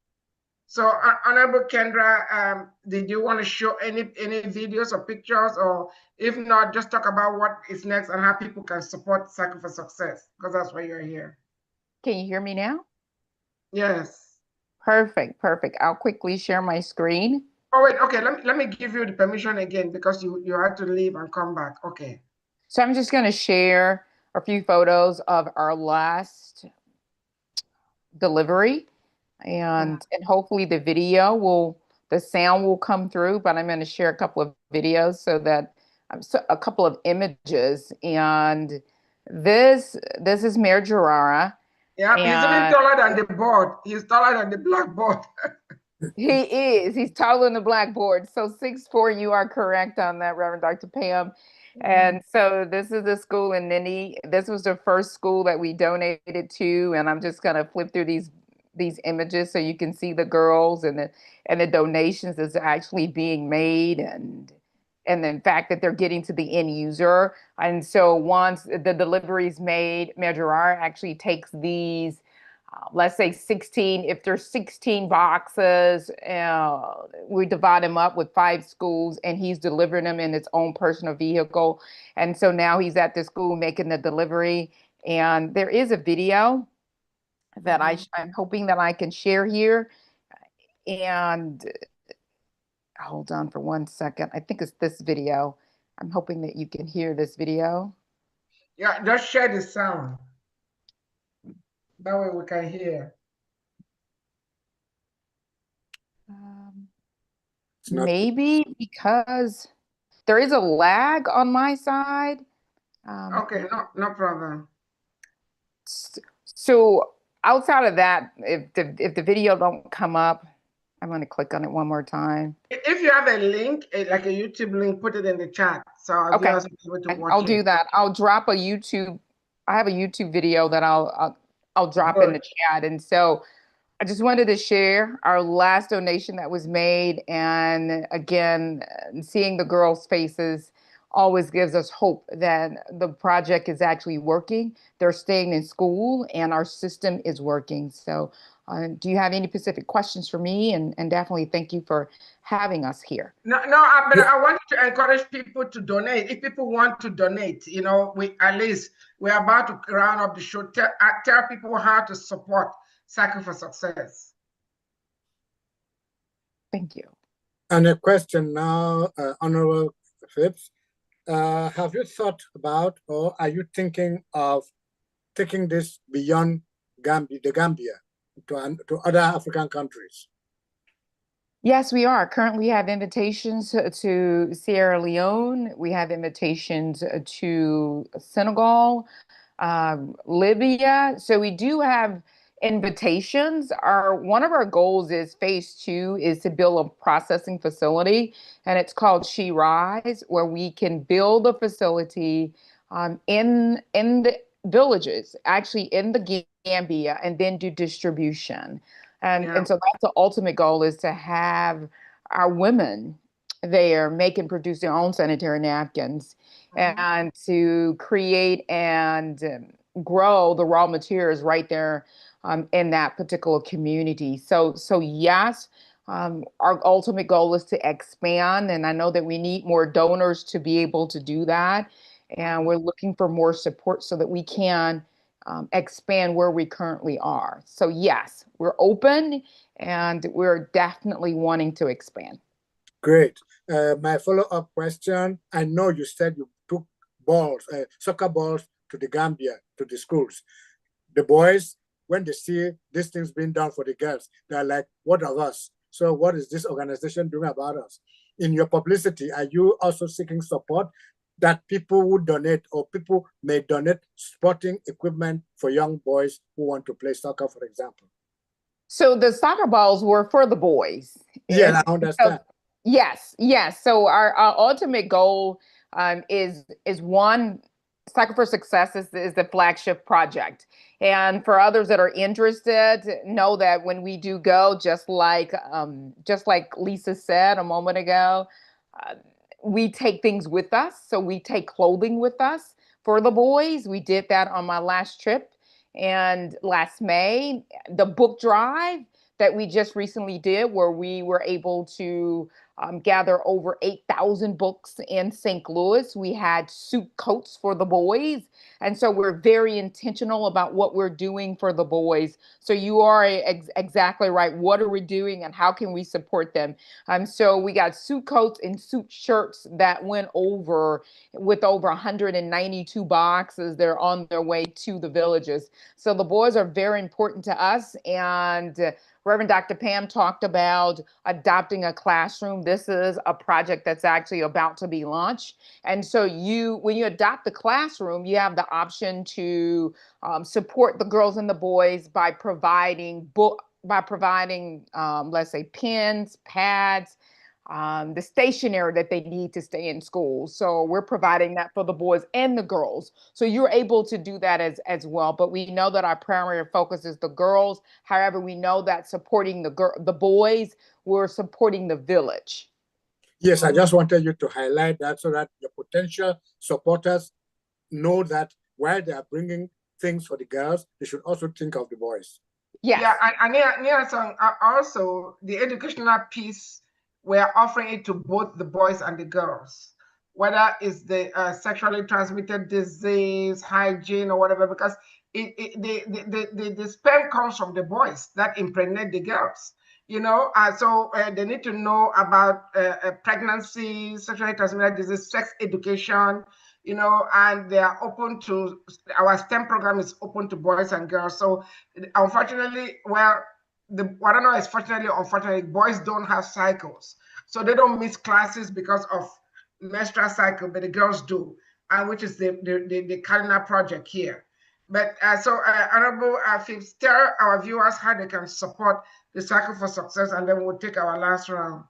So, Honorable Kendra, did you want to show any videos or pictures, or if not, just talk about what is next and how people can support Cycle for Success, because that's why you're here. Can you hear me now? Yes. Perfect. I'll quickly share my screen. Oh, wait, okay, let me give you the permission again because you had to leave and come back. Okay. So I'm just going to share a few photos of our last delivery. And hopefully the sound will come through, but I'm going to share a couple of videos so that a couple of images. And this is Mayor Gerara. Yeah, he's even taller than the board. He's taller than the blackboard. He is. He's taller than the blackboard. So 6'4", you are correct on that, Reverend Dr. Pam. And so this is the school in Nini. This was the first school that we donated to, and I'm just gonna flip through these images so you can see the girls and the donations that's actually being made, and the fact that they're getting to the end user. And so once the delivery is made, Mayor Gerard actually takes these, let's say 16, if there's 16 boxes, we divide them up with 5 schools, and he's delivering them in his own personal vehicle. And so now he's at the school making the delivery. And there is a video that I'm hoping that I can share here. And hold on for 1 second. I think it's this video. I'm hoping that you can hear this video. Yeah, just share the sound. That way we can hear. Maybe because there is a lag on my side. Okay, no problem. So outside of that, if the video don't come up, I'm going to click on it one more time. If you have a link, like a YouTube link, put it in the chat. So Okay, viewers will be able to watch I'll it. do that. I'll drop a YouTube. I have a YouTube video that I'll drop in the chat. And so I just wanted to share our last donation that was made. And again, seeing the girls' faces always gives us hope that the project is actually working. They're staying in school and our system is working. So do you have any specific questions for me? And definitely thank you for having us here. No, but I want to encourage people to donate. If people want to donate, we at least we're about to round up the show. Tell people how to support Cycle for Success. Thank you. And a question now, Honorable Fipps. Have you thought about, or are you thinking of taking this beyond the Gambia to other African countries? Yes, we are. Currently, we have invitations to Sierra Leone. We have invitations to Senegal, Libya. So we do have invitations. One of our goals is phase 2 is to build a processing facility, and it's called She Rise, where we can build a facility in the villages, actually in the Gambia, and then do distribution. And so that's the ultimate goal, is to have our women there make and produce their own sanitary napkins, and to create and grow the raw materials right there in that particular community. So yes, our ultimate goal is to expand, and I know that we need more donors to be able to do that. And we're looking for more support so that we can expand where we currently are. So yes, we're open and we're definitely wanting to expand. Great. My follow-up question, I know you said you took balls, soccer balls to the Gambia, to the schools. The boys, when they see these things being done for the girls, they're like, what of us? So what is this organization doing about us? In your publicity, are you also seeking support that people would donate, or people may donate sporting equipment for young boys who want to play soccer, for example? So the soccer balls were for the boys. Yeah, I understand. So, yes. So our ultimate goal is one, Cycle for Success is the flagship project. And for others that are interested, know that when we do go, just like Lisa said a moment ago, we take things with us. So we take clothing with us for the boys. We did that on my last trip. And last May, the book drive that we just recently did, where we were able to gather over 8,000 books in St. Louis. We had suit coats for the boys. And so we're very intentional about what we're doing for the boys. So you are exactly right. What are we doing and how can we support them? So we got suit coats and suit shirts that went over with over 192 boxes. They're on their way to the villages. So the boys are very important to us. And Reverend Dr. Pam talked about adopting a classroom. This is a project that's actually about to be launched. And so when you adopt the classroom, you have the option to support the girls and the boys by providing by providing, let's say, pens, pads, the stationery that they need to stay in school. So we're providing that for the boys and the girls. So you're able to do that as well. But we know that our primary focus is the girls. However, we know that supporting the boys, we're supporting the village. Yes, I just wanted you to highlight that so that the potential supporters know that while they are bringing things for the girls, they should also think of the boys. Yes. Yeah, and also the educational piece, we're offering it to both the boys and the girls, whether it's the sexually transmitted disease, hygiene, or whatever, because the sperm comes from the boys that impregnate the girls. So they need to know about pregnancy, sexually transmitted disease, sex education, and they are open to, our STEM program is open to boys and girls. So unfortunately, I don't know, it's fortunately or unfortunately, boys don't have cycles. So they don't miss classes because of menstrual cycle, but the girls do, and which is the cardinal project here. But Honorable Fipps, tell our viewers how they can support the Cycle for Success, and then we'll take our last round.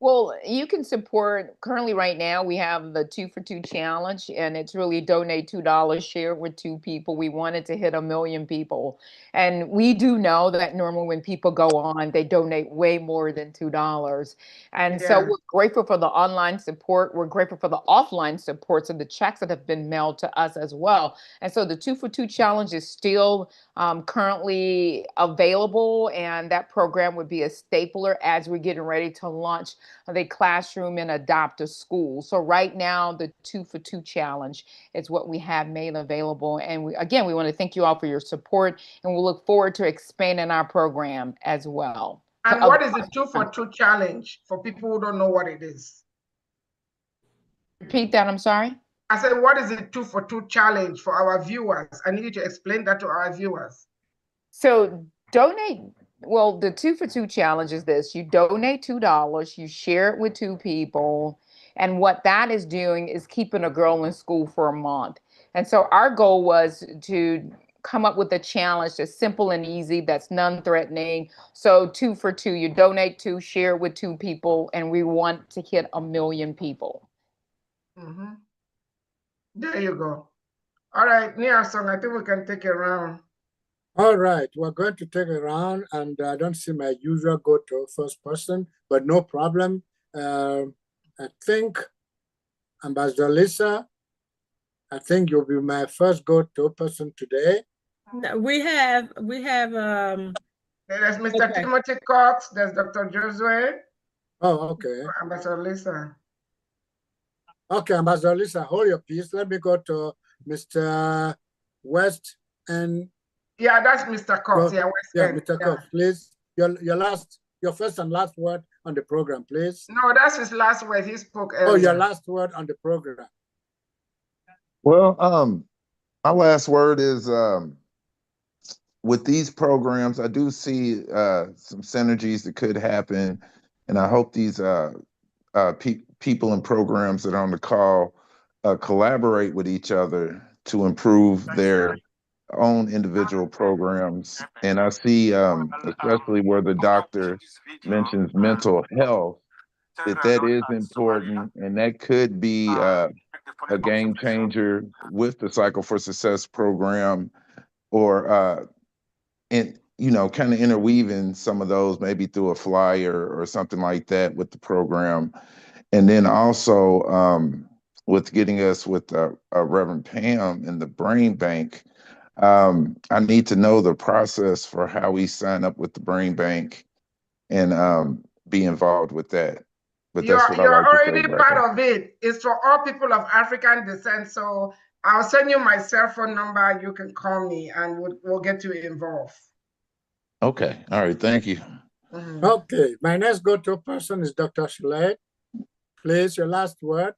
Well, you can support, currently right now, we have the 2 for 2 challenge, and it's really donate $2, share it with 2 people. We wanted to hit 1 million people. And we do know that normally when people go on, they donate way more than $2. And so we're grateful for the online support. We're grateful for the offline supports and the checks that have been mailed to us as well. And so the 2 for 2 challenge is still currently available, and that program would be a stapler as we're getting ready to launch the classroom and adopt a school. So right now, the 2 for 2 challenge is what we have made available. And we want to thank you all for your support, and we'll look forward to expanding our program as well. And what is the 2 for 2 challenge for people who don't know what it is? Repeat that, I'm sorry. I said, what is the 2 for 2 challenge for our viewers? I need you to explain that to our viewers. So donate. Well, the 2 for 2 challenge is this: you donate $2, you share it with 2 people, and what that is doing is keeping a girl in school for a month. And so our goal was to come up with a challenge that's simple and easy, that's non-threatening. So 2 for 2, you donate 2, share it with 2 people, and we want to hit 1 million people. Mm-hmm. There you go. All right, Nielsen, I think we can take a round. All right, we're going to take a round, and I don't see my usual go-to first person, but no problem. I think Ambassador Lisa, I think you'll be my first go-to person today. We have there's Mr. Timothy Cox, there's Dr. Josue. Oh, okay. Ambassador Lisa. Okay, Ambassador Lisa, hold your peace. Let me go to Mr. West and yeah, that's Mr. Cox. Mr. Cox, please. Your first and last word on the program, please. No, that's his last word. He spoke earlier. Oh, your last word on the program. Well, my last word is with these programs, I do see some synergies that could happen, and I hope these people and programs that are on the call collaborate with each other to improve their own individual programs. And I see, especially where the doctor mentions mental health, that is important, and that could be a game changer with the Cycle for Success program, or kind of interweaving some of those maybe through a flyer or something like that with the program. And then also with getting us with Reverend Pam in the brain bank, I need to know the process for how we sign up with the brain bank and be involved with that. But you're already part of it. It's for all people of African descent. So I'll send you my cell phone number. You can call me, and we'll get you involved. Okay. All right. Thank you. Mm-hmm. Okay. My next go-to person is Dr. Shulette. Please, your last word.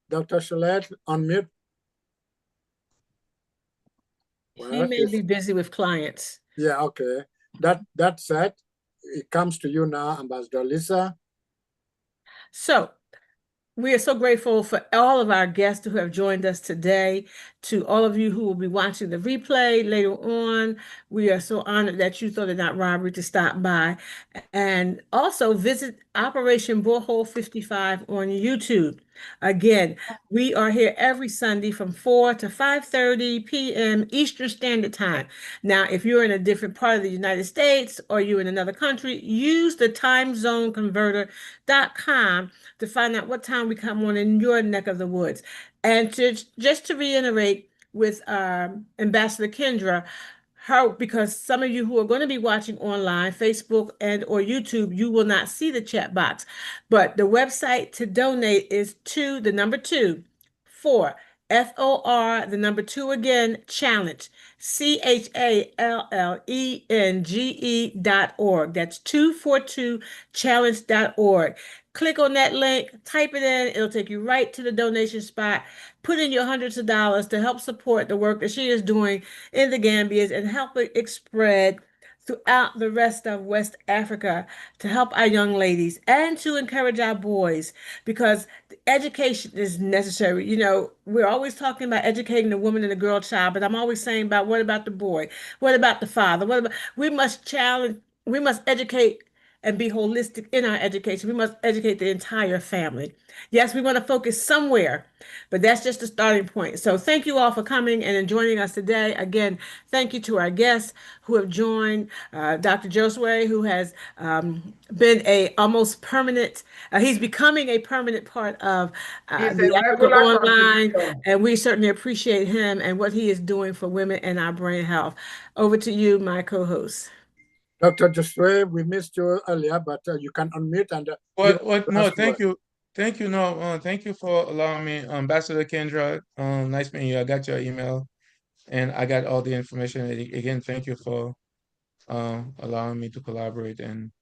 Dr. Shulette, unmute. He may be busy with clients. Yeah, okay. That said, it comes to you now, Ambassador Lisa. So we are so grateful for all of our guests who have joined us today. to all of you who will be watching the replay later on. We are so honored that you thought it not robbery to stop by. And also visit Operation Borehole 55 on YouTube. Again, we are here every Sunday from 4 to 5:30 p.m. Eastern Standard Time. Now, if you're in a different part of the United States or you're in another country, use the timezoneconverter.com to find out what time we come on in your neck of the woods. And just to reiterate with Ambassador Kendra, because some of you who are going to be watching online, Facebook and or YouTube, you will not see the chat box. But the website to donate is 2, the number 2, 4, FOR, the number 2 again, challenge, CHALLENGE.org. That's 242challenge.org. Click on that link, type it in, it'll take you right to the donation spot. Put in your hundreds of dollars to help support the work that she is doing in the Gambias and help it spread throughout the rest of West Africa to help our young ladies and to encourage our boys, because education is necessary. You know, we're always talking about educating the woman and the girl child, but I'm always saying about what about the boy? What about the father? We must educate and be holistic in our education. We must educate the entire family. Yes, we want to focus somewhere, but that's just a starting point. So thank you all for coming and joining us today. Again, thank you to our guests who have joined, Dr. Josue, who has been a almost permanent, he's becoming a permanent part of the AfricaOnline, and we certainly appreciate him and what he is doing for women and our brain health. Over to you, my co-host. Dr. Josue, we missed you earlier, but you can unmute and no, thank you. Thank you. No, thank you for allowing me. Ambassador Kendra, nice meeting you. I got your email and I got all the information. Again, thank you for allowing me to collaborate and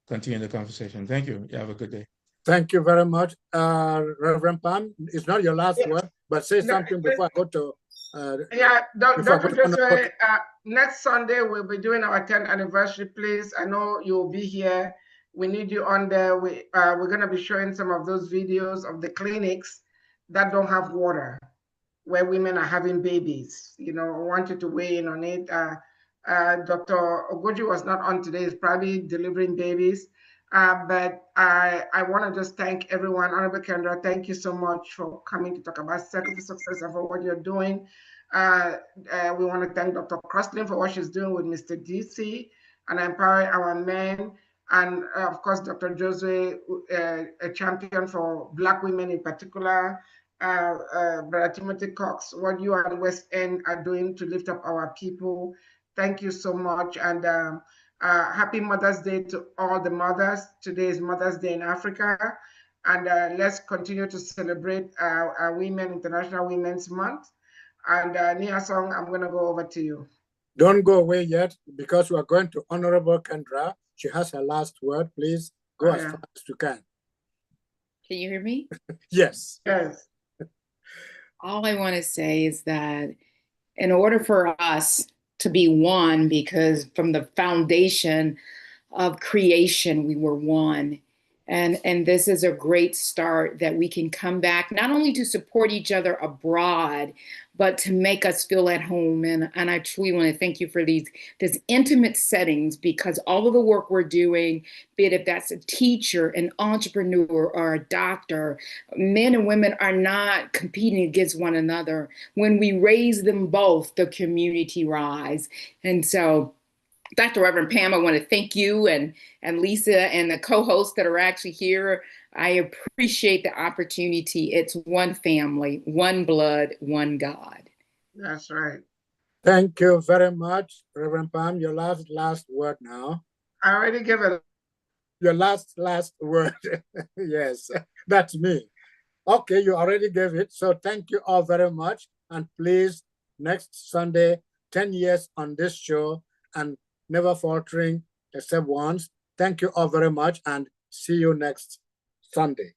continue the conversation. Thank you. You have a good day. Thank you very much. Reverend Pam, it's not your last word, but say something before I go to Dr. Josue, next Sunday we'll be doing our 10th anniversary. Please, I know you'll be here. We need you on there. We're going to be showing some of those videos of the clinics that don't have water, where women are having babies. You know, I want you to weigh in on it. Dr. Ogoji was not on today. He's probably delivering babies. But I want to just thank everyone. Honorable Kendra, thank you so much for coming to talk about Circle for Success and for what you're doing. We want to thank Dr. Crosslin for what she's doing with Mr. DC and empowering our men. And of course, Dr. Josue, a champion for Black women in particular. Brother Timothy Cox, what you and West End are doing to lift up our people. Thank you so much. And happy Mother's Day to all the mothers. Today is Mother's Day in Africa. And let's continue to celebrate our Women, International Women's Month. And Nia Song, I'm going to go over to you. Don't go away yet, because we are going to Honorable Kendra. She has her last word. Please go as fast as you can. Can you hear me? Yes. Yes. All I want to say is that in order for us to be one, because from the foundation of creation, we were one. And this is a great start that we can come back, not only to support each other abroad, but to make us feel at home. And I truly want to thank you for these intimate settings, because all of the work we're doing, be it if that's a teacher, an entrepreneur, or a doctor, men and women are not competing against one another. When we raise them both, the community rise. And so, Dr. Reverend Pam, I want to thank you and Lisa and the co-hosts that are actually here. I appreciate the opportunity. It's one family, one blood, one God. That's right. Thank you very much, Reverend Pam. Your last word now. I already gave it. Your last word. Yes, that's me. Okay, you already gave it. So thank you all very much. And please, next Sunday, 10 years on this show, and never faltering except once. Thank you all very much, and see you next Sunday.